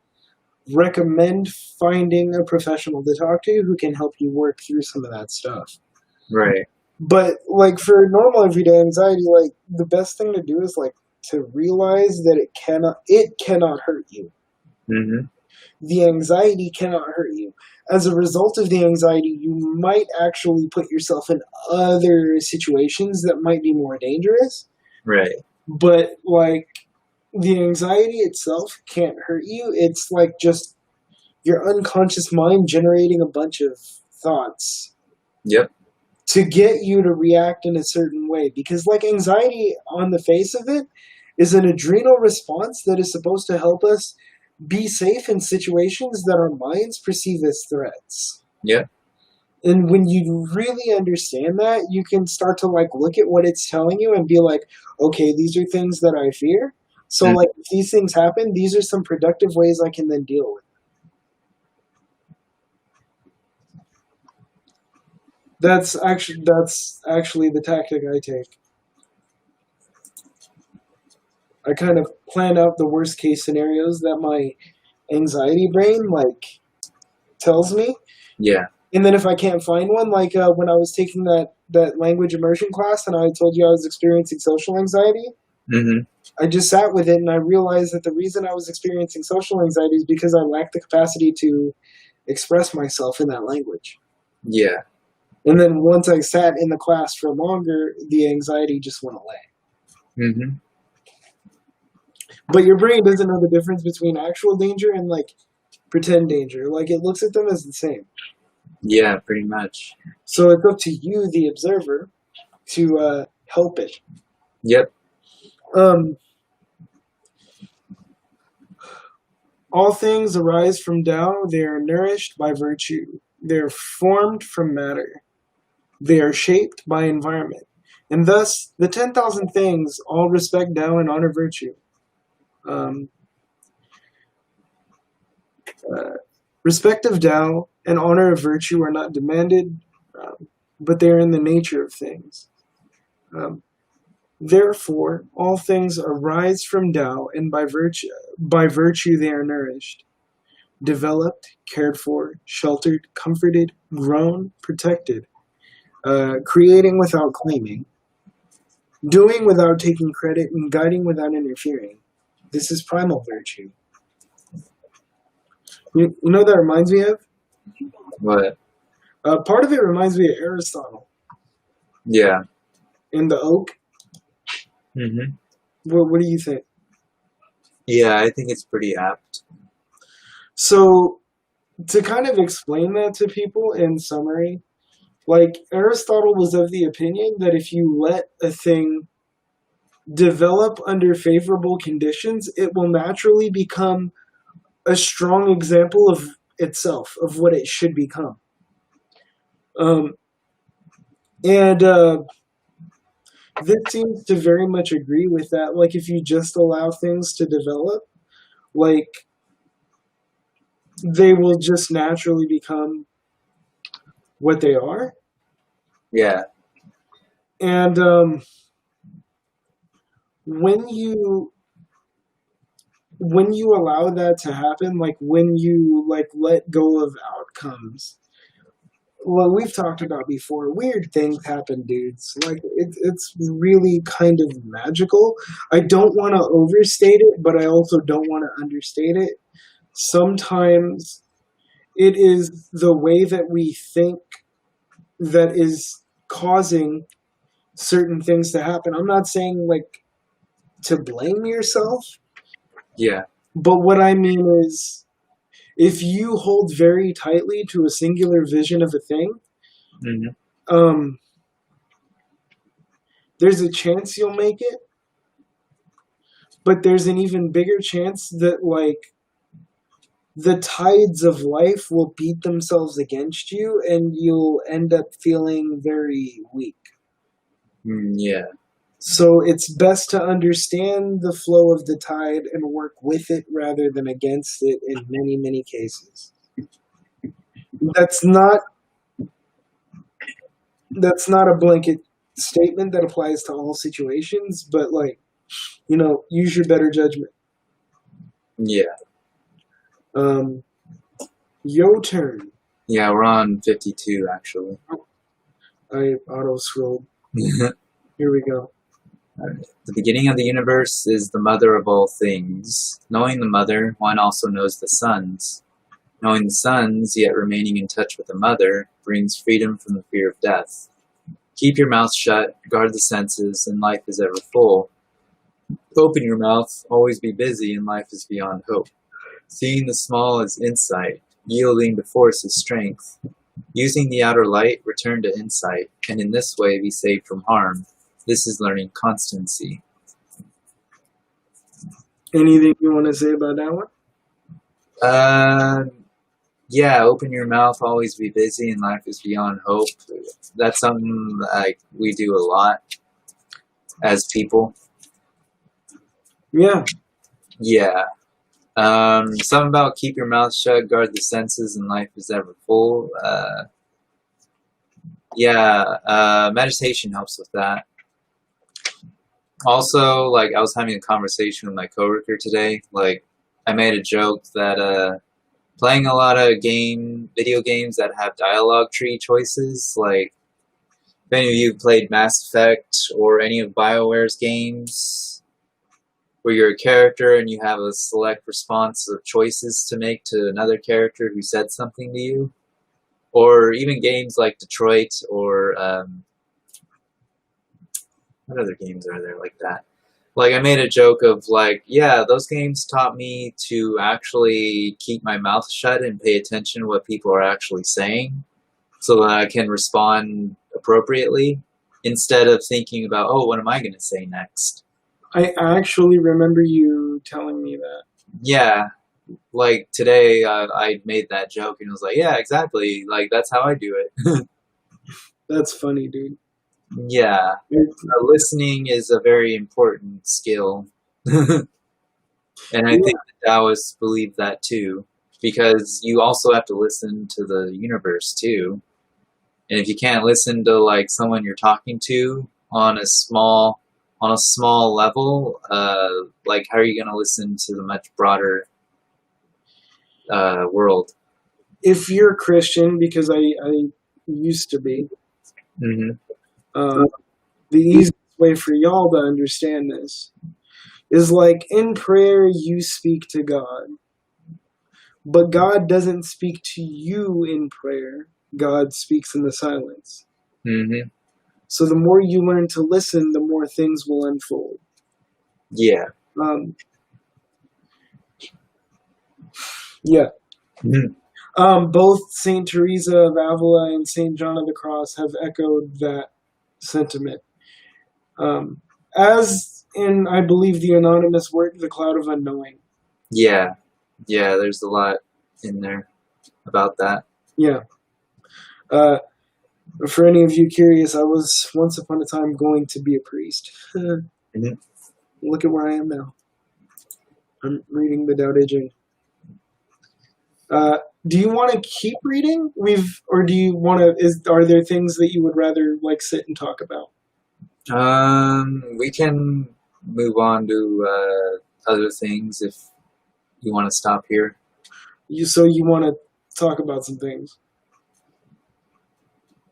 recommend finding a professional to talk to who can help you work through some of that stuff. Right. But like for normal everyday anxiety, like the best thing to do is like to realize that it cannot hurt you. Mm-hmm. The anxiety cannot hurt you. As a result of the anxiety, you might actually put yourself in other situations that might be more dangerous. Right. But like the anxiety itself can't hurt you. It's like just your unconscious mind generating a bunch of thoughts. Yep. To get you to react in a certain way. Because like anxiety on the face of it is an adrenal response that is supposed to help us be safe in situations that our minds perceive as threats. Yeah. And when you really understand that, you can start to like look at what it's telling you and be like, okay, these are things that I fear. So like if these things happen, these are some productive ways I can then deal with. That's actually the tactic I take. I kind of plan out the worst case scenarios that my anxiety brain like tells me. Yeah. And then if I can't find one, like when I was taking that language immersion class and I told you I was experiencing social anxiety, Mm-hmm. I just sat with it and I realized that the reason I was experiencing social anxiety is because I lacked the capacity to express myself in that language. Yeah. And then once I sat in the class for longer, the anxiety just went away. Mm-hmm. But your brain doesn't know the difference between actual danger and like pretend danger. Like it looks at them as the same. Yeah, pretty much. So it's up to you, the observer, to help it. Yep. All things arise from Tao. They are nourished by virtue. They are formed from matter. They are shaped by environment. And thus, the 10,000 things all respect Tao and honor virtue. Respect of Tao and honor of virtue are not demanded, but they are in the nature of things. Therefore, all things arise from Tao, and by virtue they are nourished, developed, cared for, sheltered, comforted, grown, protected, creating without claiming, doing without taking credit, and guiding without interfering. This is primal virtue. You know what that reminds me of? What? Part of it reminds me of Aristotle Yeah. in the oak. Mm-hmm. What do you think? Yeah, I think it's pretty apt. So, to kind of explain that to people in summary, like Aristotle was of the opinion that if you let a thing develop under favorable conditions, it will naturally become a strong example of itself, of what it should become. And this seems to very much agree with that. Like, if you just allow things to develop, like, they will just naturally become what they are. Yeah. And when you allow that to happen, like when you like let go of outcomes, well, we've talked about before, weird things happen, dudes. Like it's really kind of magical. I don't want to overstate it, but I also don't want to understate it. Sometimes it is the way that we think that is causing certain things to happen. I'm not saying like to blame yourself, Yeah. but what I mean is if you hold very tightly to a singular vision of a thing, Mm-hmm. there's a chance you'll make it, but there's an even bigger chance that like the tides of life will beat themselves against you and you'll end up feeling very weak. Yeah. So it's best to understand the flow of the tide and work with it rather than against it in many, many cases. That's not a blanket statement that applies to all situations, but like, use your better judgment. Yeah. Your turn. Yeah, we're on 52 actually. I auto scrolled. Here we go. The beginning of the universe is the mother of all things. Knowing the mother, one also knows the sons. Knowing the sons, yet remaining in touch with the mother, brings freedom from the fear of death. Keep your mouth shut, guard the senses, and life is ever full. Open your mouth, always be busy, and life is beyond hope. Seeing the small is insight, yielding to force is strength. Using the outer light, return to insight, and in this way be saved from harm. This is learning constancy. Anything you want to say about that one? Yeah, open your mouth, always be busy, and life is beyond hope. That's something like we do a lot as people. Yeah. Yeah. Something about keep your mouth shut, guard the senses, and life is ever full. Meditation helps with that. Also, like, I was having a conversation with my coworker today. Like, I made a joke that playing a lot of video games that have dialogue tree choices, like, if any of you played Mass Effect or any of BioWare's games, where you're a character and you have a select response of choices to make to another character who said something to you, or even games like Detroit or what other games are there like that? Like, I made a joke of like, yeah, those games taught me to actually keep my mouth shut and pay attention to what people are actually saying so that I can respond appropriately instead of thinking about, oh, what am I going to say next? I actually remember you telling me that. Yeah, like today I made that joke and was like, yeah, exactly. Like, that's how I do it. That's funny, dude. Yeah, listening is a very important skill. And I think the Taoists believe that too, because you also have to listen to the universe too. And if you can't listen to like someone you're talking to on a small level, like how are you going to listen to the much broader world? If you're Christian, because I used to be, Mm-hmm. the easiest way for y'all to understand this is like in prayer you speak to God, but God doesn't speak to you in prayer. God speaks in the silence. Mm-hmm. So the more you learn to listen, the more things will unfold. Yeah. Yeah. Mm-hmm. Both Saint Teresa of Avila and Saint John of the Cross have echoed that sentiment. As in, I believe, the anonymous work, The Cloud of Unknowing. Yeah. Yeah, there's a lot in there about that. Yeah. For any of you curious, I was once upon a time going to be a priest. Mm-hmm. Look at where I am now. I'm reading the Tao Te Ching. Do you want to keep reading? Or do you want to? Are there things that you would rather like sit and talk about? We can move on to other things if you want to stop here. So you want to talk about some things?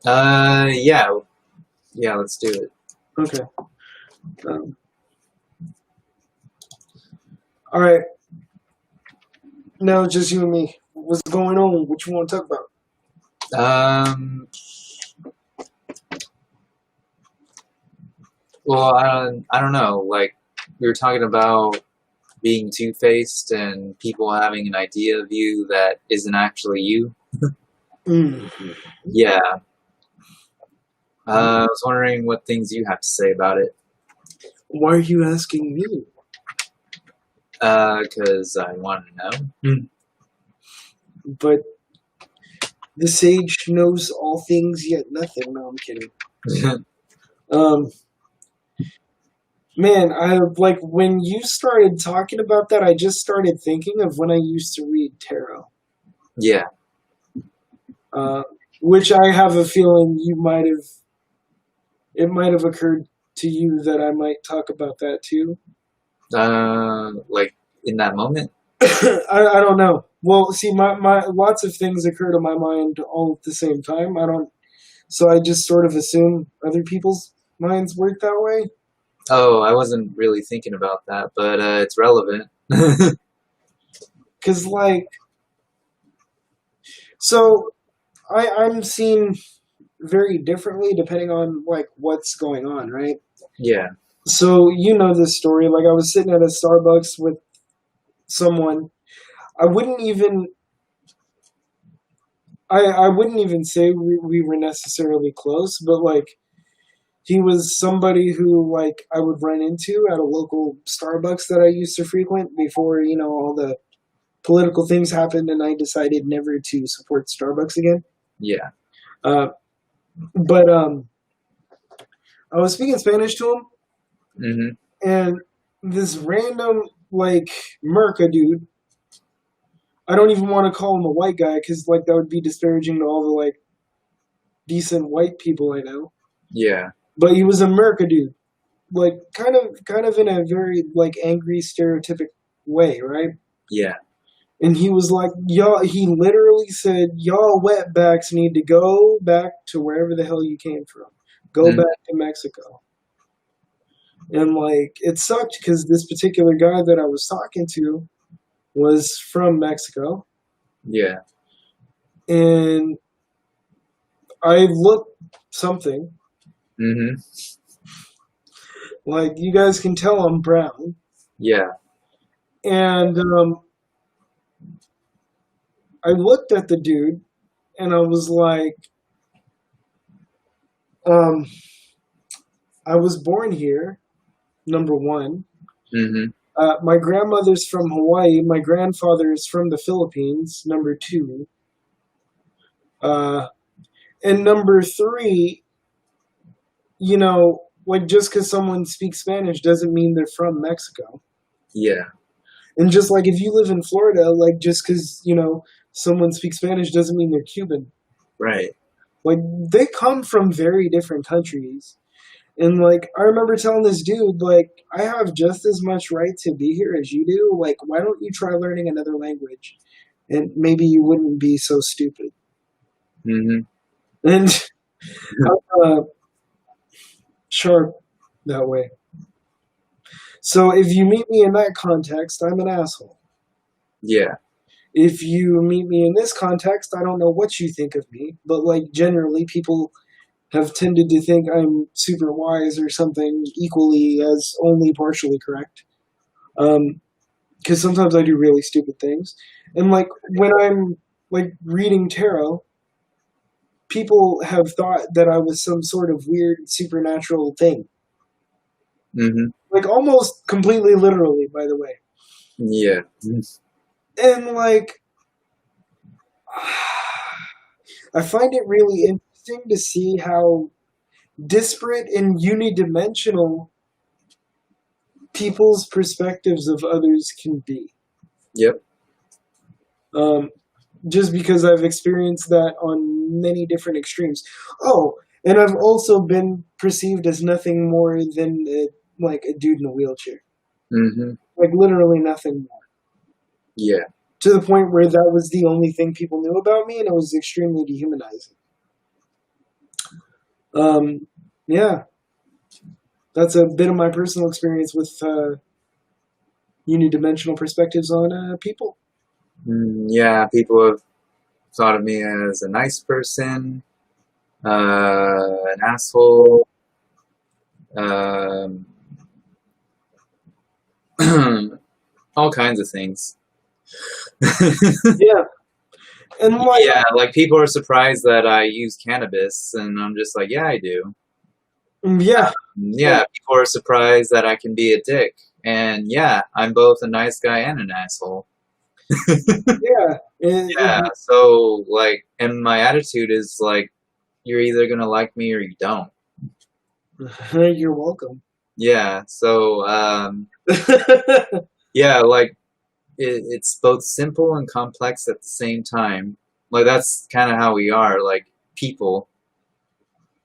Yeah, let's do it. Okay. All right. Now it's just you and me. What's going on? What you want to talk about? Well, I don't know. Like, we were talking about being two-faced and people having an idea of you that isn't actually you. Yeah. I was wondering what things you have to say about it. Why are you asking me? Because I want to know. But the sage knows all things yet nothing. No, I'm kidding. Man, I like when you started talking about that, I just started thinking of when I used to read tarot. Yeah. Which I have a feeling it might have occurred to you that I might talk about that too. Like in that moment? I don't know. Well, see, my lots of things occur to my mind all at the same time. So I just sort of assume other people's minds work that way. Oh, I wasn't really thinking about that, but it's relevant. Because, like, so I'm seen very differently depending on, like, what's going on, right? Yeah. So, you know this story. Like, I was sitting at a Starbucks with someone. I wouldn't even say we were necessarily close, but, like, he was somebody who, like, I would run into at a local Starbucks that I used to frequent before, you know, all the political things happened and I decided never to support Starbucks again. Yeah. But I was speaking Spanish to him, Mm-hmm. and this random, like, Merca dude, I don't even want to call him a white guy because, like, that would be disparaging to all the, like, decent white people I know. Yeah. But he was a Merca dude, like, kind of in a very, like, angry, stereotypic way, right? Yeah. And he was like, y'all, he literally said, y'all wetbacks need to go back to wherever the hell you came from. Go back to Mexico. And like it sucked because this particular guy that I was talking to was from Mexico, Yeah. and I looked something Mm-hmm. like you guys can tell I'm brown, Yeah. and I looked at the dude and I was like, um, I was born here, number one. Mm-hmm. My grandmother's from Hawaii. My grandfather is from the Philippines, number two. Uh, and number three, like just because someone speaks Spanish doesn't mean they're from Mexico. Yeah. And just like if you live in Florida, like just because, someone speaks Spanish doesn't mean they're Cuban. Right. Like they come from very different countries. And like I remember telling this dude, like, I have just as much right to be here as you do. Like, why don't you try learning another language? And maybe you wouldn't be so stupid. Mm-hmm. And I'm sharp that way. So if you meet me in that context, I'm an asshole. Yeah. If you meet me in this context, I don't know what you think of me, but like generally people have tended to think I'm super wise or something equally as only partially correct. Because sometimes I do really stupid things. And like when I'm like reading tarot, people have thought that I was some sort of weird supernatural thing. Mm-hmm. Like almost completely literally, by the way. Yeah. And like I find it really interesting to see how disparate and unidimensional people's perspectives of others can be. Yep. Um, just because I've experienced that on many different extremes. Oh, and I've also been perceived as nothing more than like a dude in a wheelchair. Mm-hmm. Like literally nothing more. Yeah. To the point where that was the only thing people knew about me, and it was extremely dehumanizing. Yeah, that's a bit of my personal experience with unidimensional perspectives on people. Yeah. People have thought of me as a nice person, an asshole, um, all kinds of things. Yeah, and like Yeah, like people are surprised that I use cannabis, and I'm just like, yeah, I do. yeah, Yeah, people are surprised that I can be a dick, and yeah, I'm both a nice guy and an asshole. yeah, Yeah, so like, and my attitude is like, you're either gonna like me or you don't. you're welcome. Yeah, so yeah, like it's both simple and complex at the same time. Like that's kind of how we are, like people.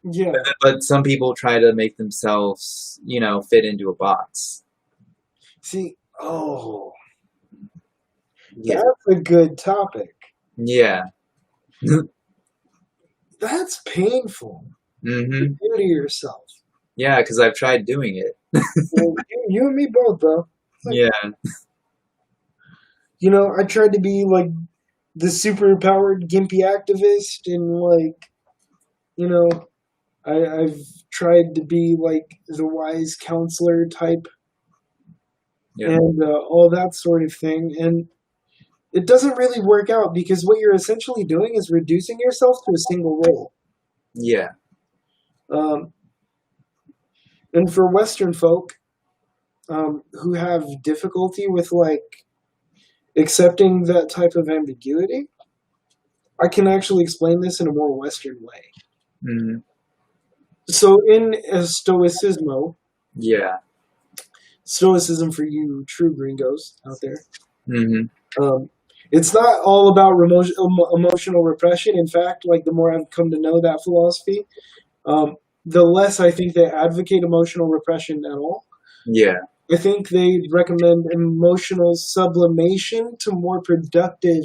Yeah. But some people try to make themselves, fit into a box. See, oh, Yeah. that's a good topic. Yeah. That's painful to Mm-hmm. do to yourself. Yeah, because I've tried doing it. Well, you and me both, bro. Like, Yeah. I tried to be like the super powered Gimpy activist, and like, I've tried to be like the wise counselor type, Yeah. and all that sort of thing. And it doesn't really work out because what you're essentially doing is reducing yourself to a single role. Yeah. Um, and for Western folk who have difficulty with like accepting that type of ambiguity, I can actually explain this in a more Western way. Mm-hmm. So in Stoicismo, Yeah. Stoicism for you true gringos out there, Mm-hmm. it's not all about emotional repression. In fact, like the more I've come to know that philosophy, the less I think they advocate emotional repression at all. Yeah. I think they recommend emotional sublimation to more productive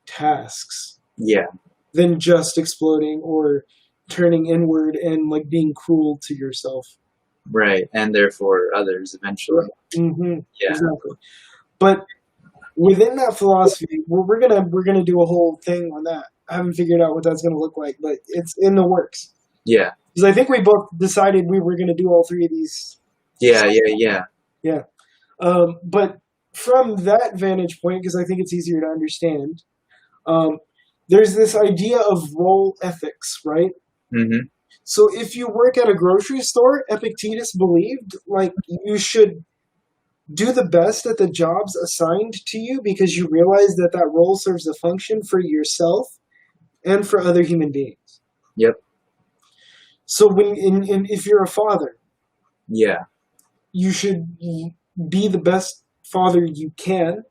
tasks Yeah. than just exploding or turning inward and like being cruel to yourself. Right, and therefore others eventually. Mm-hmm. Yeah. Exactly. But within that philosophy, we're gonna do a whole thing on that. I haven't figured out what that's gonna look like, but it's in the works. Yeah. Because I think we both decided we were gonna do all three of these. Yeah. Yeah. Yeah. Yeah. But from that vantage point, because I think it's easier to understand, um, there's this idea of role ethics, right? Mm-hmm. So if you work at a grocery store, Epictetus believed like you should do the best at the jobs assigned to you because you realize that that role serves a function for yourself and for other human beings. Yep. So if you're a father, Yeah. you should be the best father you can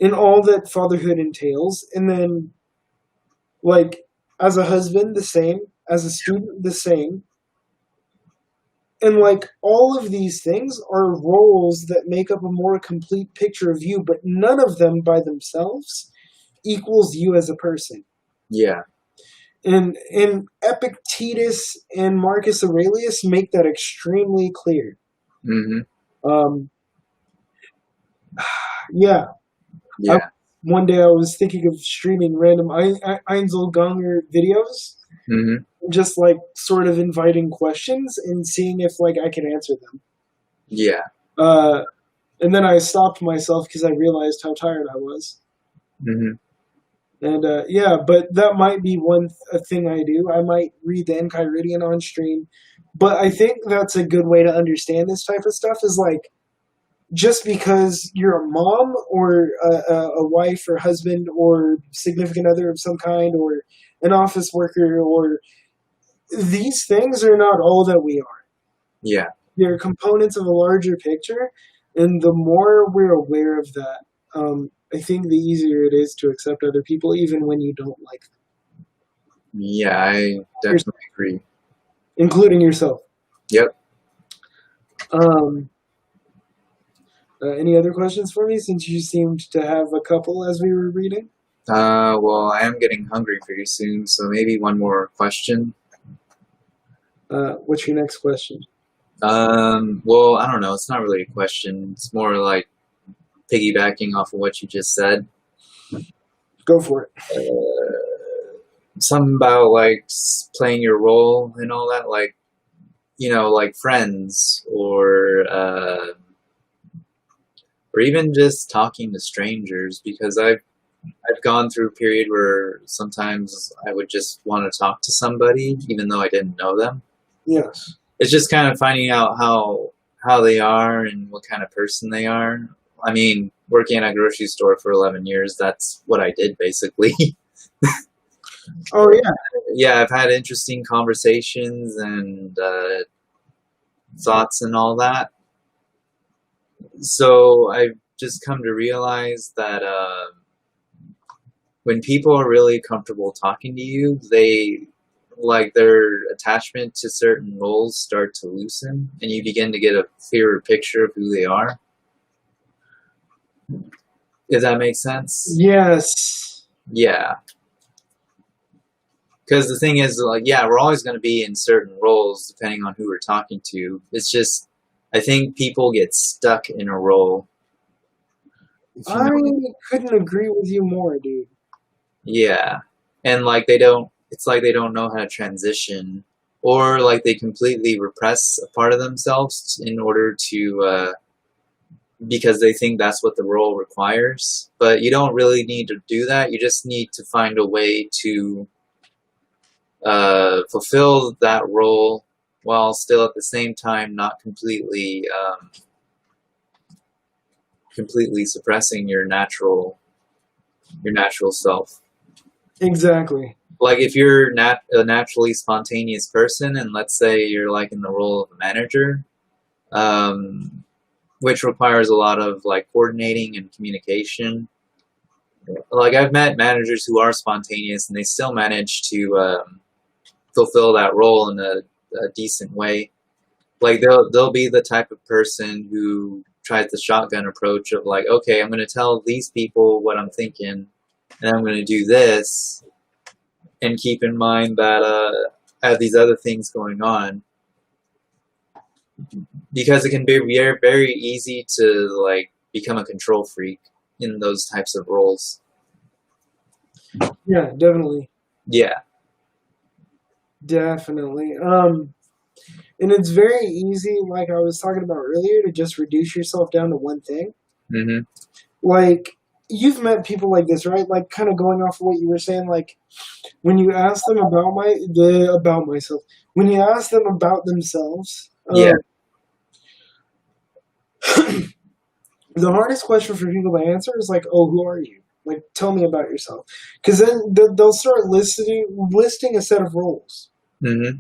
in all that fatherhood entails, and then like as a husband the same, as a student the same, and like all of these things are roles that make up a more complete picture of you, but none of them by themselves equals you as a person. Yeah. And Epictetus and Marcus Aurelius make that extremely clear. Mm-hmm. Um, yeah. Yeah. One day I was thinking of streaming random Einzelganger videos, Mm-hmm. just like sort of inviting questions and seeing if like I can answer them. Yeah. And then I stopped myself because I realized how tired I was. Mm-hmm. And yeah, but that might be a thing I do. I might read the Enchiridion on stream. But I think that's a good way to understand this type of stuff is like, just because you're a mom or a wife or husband or significant other of some kind or an office worker, or these things are not all that we are. Yeah. They're components of a larger picture, and the more we're aware of that, I think the easier it is to accept other people, even when you don't like them, Yeah. I definitely agree. including yourself. Yep. Um, any other questions for me, since you seemed to have a couple as we were reading? Well, I am getting hungry pretty soon, so maybe one more question. What's your next question? Well, I don't know. It's not really a question. It's more like piggybacking off of what you just said. Go for it. Something about like playing your role and all that, like, like friends or even just talking to strangers, because I've gone through a period where sometimes I would just want to talk to somebody even though I didn't know them. Yes. It's just kind of finding out how they are and what kind of person they are. I mean, working at a grocery store for 11 years, that's what I did basically. Oh yeah. Yeah, I've had interesting conversations and thoughts and all that. So I've just come to realize that when people are really comfortable talking to you, their attachment to certain roles start to loosen, and you begin to get a clearer picture of who they are. If that makes sense? Yes. Yeah. Because the thing is, like, yeah, we're always going to be in certain roles depending on who we're talking to. It's just, I think people get stuck in a role. I couldn't agree with you more, dude. Yeah. And like it's like they don't know how to transition, or like they completely repress a part of themselves in order to, because they think that's what the role requires. But you don't really need to do that. You just need to find a way to fulfill that role while still at the same time not completely suppressing your natural self. Exactly. Like if you're a naturally spontaneous person, and let's say you're like in the role of a manager, which requires a lot of like coordinating and communication. Like I've met managers who are spontaneous and they still manage to fulfill that role in a decent way. Like they'll be the type of person who tries the shotgun approach of like, okay, I'm going to tell these people what I'm thinking, and I'm going to do this, and keep in mind that I have these other things going on. because it can be very, very easy to like become a control freak in those types of roles. Yeah, definitely. Yeah. Definitely. And it's very easy, like I was talking about earlier, to just reduce yourself down to one thing. Mm-hmm. Like, you've met people like this, right? Like, kind of going off of what you were saying, like, when you ask them about myself, when you ask them about themselves, Yeah. the hardest question for people to answer is like, "Oh, who are you? Like, tell me about yourself." Because then they'll start listing a set of roles, Mm-hmm.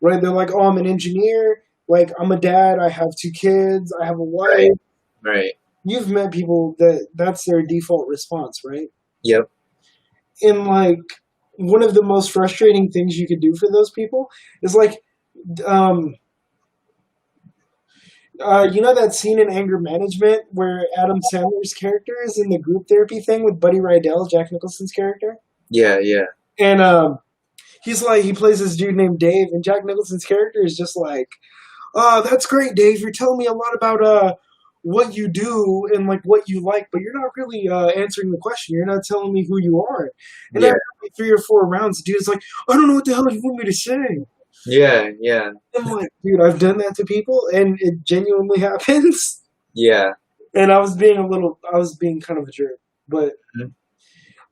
right? They're like, "Oh, I'm an engineer. Like, I'm a dad. I have 2 kids. I have a Right. wife." Right. You've met people that's their default response, right? Yep. And like, one of the most frustrating things you could do for those people is like, um, you know that scene in Anger Management where Adam Sandler's character is in the group therapy thing with Buddy Rydell, Jack Nicholson's character, Yeah. Yeah. and he's like, he plays this dude named Dave, and Jack Nicholson's character is just like, "Oh, that's great, Dave. You're telling me a lot about what you do and like what you like, but you're not really answering the question. You're not telling me who you are." And Yeah. after like 3 or 4 rounds, the dude's like, "I don't know what the hell you want me to say." Yeah. Yeah. I'm like, dude, I've done that to people, and it genuinely happens. Yeah. And I was being kind of a jerk, but Mhm.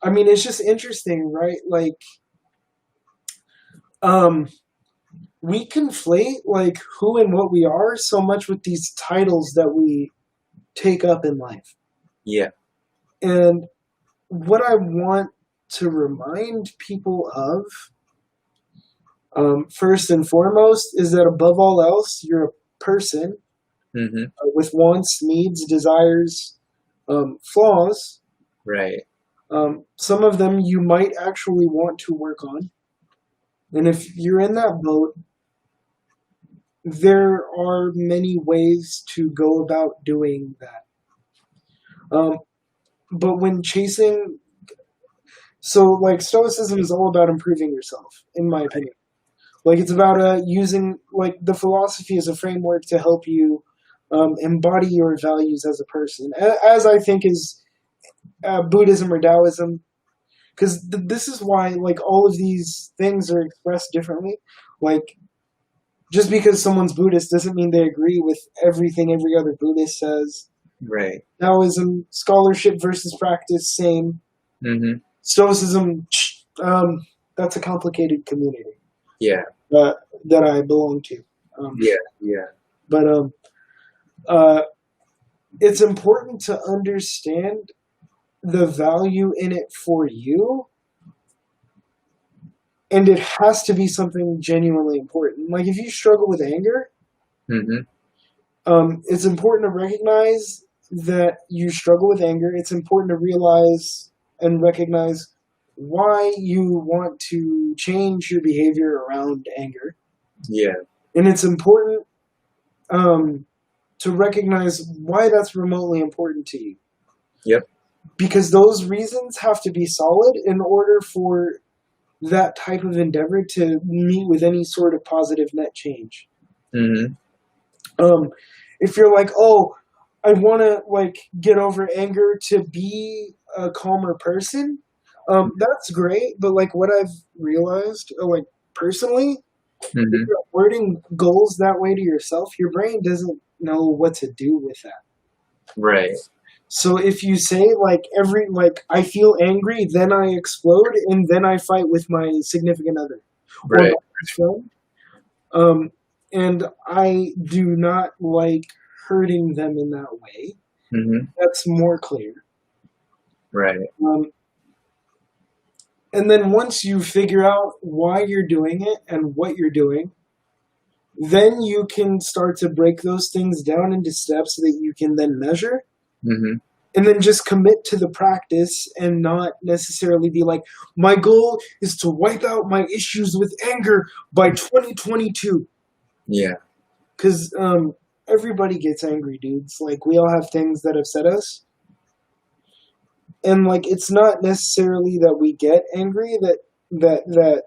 I mean, it's just interesting, right? Like, um, we conflate like who and what we are so much with these titles that we take up in life. Yeah. And what I want to remind people of, first and foremost, is that above all else, you're a person Mm-hmm. with wants, needs, desires, flaws. Right. Some of them you might actually want to work on. And if you're in that boat, there are many ways to go about doing that. But when chasing, so like Stoicism is all about improving yourself, in my opinion. Like it's about using like the philosophy as a framework to help you embody your values as a person, as I think is Buddhism or Taoism, because this is why like all of these things are expressed differently. Like just because someone's Buddhist doesn't mean they agree with everything every other Buddhist says. Right. Taoism, scholarship versus practice, same. Mm-hmm. Stoicism, that's a complicated community Yeah. that I belong to. Yeah. Yeah. But uh, it's important to understand the value in it for you, and it has to be something genuinely important. Like if you struggle with anger, Mm-hmm. it's important to recognize that you struggle with anger. It's important to realize and recognize why you want to change your behavior around anger. Yeah. And it's important to recognize why that's remotely important to you. Yep. Because those reasons have to be solid in order for that type of endeavor to meet with any sort of positive net change. Mm-hmm. If you're like, oh, I want to like get over anger to be a calmer person, that's great. But like what I've realized, like personally, if Mm-hmm. you're wording goals that way to yourself, your brain doesn't know what to do with that. Right. So if you say like I feel angry, then I explode, and then I fight with my significant other or Right. my best friend, um, and I do not like hurting them in that way. Mm-hmm. That's more clear. Right. Um, and then once you figure out why you're doing it and what you're doing, then you can start to break those things down into steps that you can then measure. Mm-hmm. And then just commit to the practice and not necessarily be like, my goal is to wipe out my issues with anger by 2022. Yeah. Because everybody gets angry, dudes. Like, we all have things that upset us. And, like, it's not necessarily that we get angry that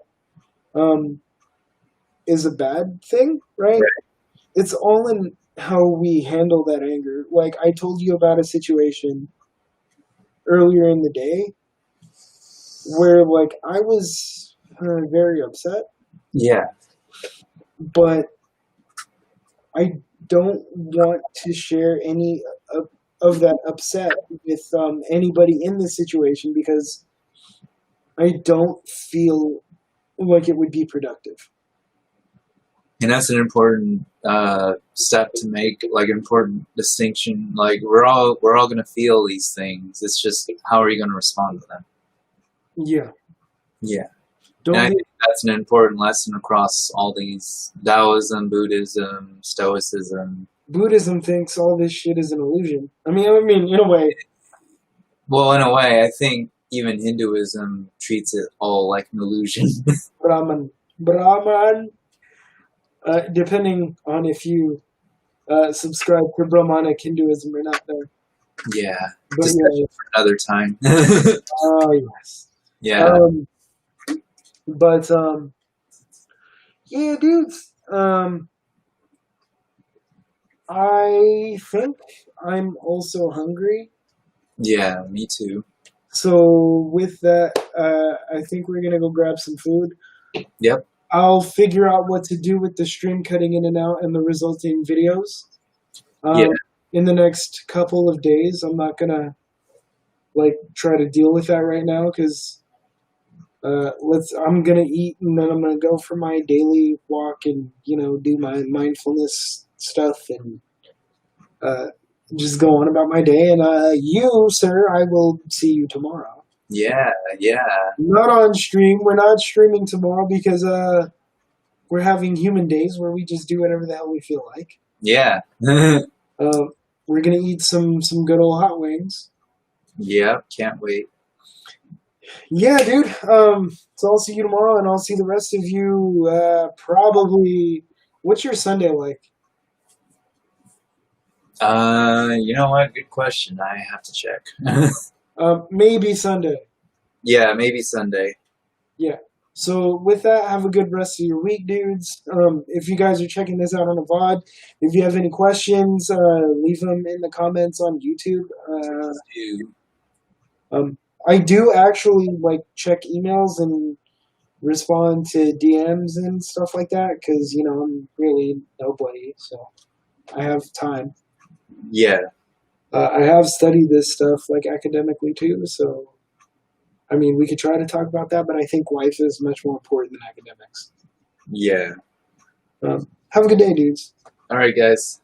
is a bad thing, right? it's all in how we handle that anger. Like I told you about a situation earlier in the day where like I was very upset, Yeah. but I don't want to share any of that upset with anybody in this situation because I don't feel like it would be productive. And that's an important step to make, like an important distinction. Like we're all gonna feel these things. It's just how are you gonna respond to them? Yeah. Yeah. Don't And I be, think that's an important lesson across all these Taoism, Buddhism, Stoicism. Buddhism thinks all this shit is an illusion. I mean, in a way, Well, in a way, I think even Hinduism treats it all like an illusion. Brahman, depending on if you subscribe to Brahmanic Hinduism or not, there. Yeah. But Discussion for another time. oh yes. Yeah. But yeah, dudes. I think I'm also hungry. Yeah, me too. So with that, I think we're gonna go grab some food. Yep. I'll figure out what to do with the stream cutting in and out and the resulting videos. Yeah. In the next couple of days, I'm not gonna like try to deal with that right now because I'm gonna eat and then I'm gonna go for my daily walk and do my mindfulness stuff and just go on about my day. And you, sir, I will see you tomorrow. Yeah. Yeah. Not on stream. We're not streaming tomorrow because we're having human days where we just do whatever the hell we feel like. Yeah. We're gonna eat some good old hot wings. Yep. Can't wait. Yeah, dude. So I'll see you tomorrow, and I'll see the rest of you probably. What's your Sunday like? You know what? Good question. I have to check. Maybe Sunday. Yeah, maybe Sunday. Yeah. So with that, have a good rest of your week, dudes. If you guys are checking this out on a VOD, if you have any questions, leave them in the comments on YouTube. I do actually like check emails and respond to DMs and stuff like that because I'm really nobody, so I have time. Yeah. I have studied this stuff like academically too, so I mean we could try to talk about that, but I think life is much more important than academics. Yeah. Have a good day, dudes. All right, guys.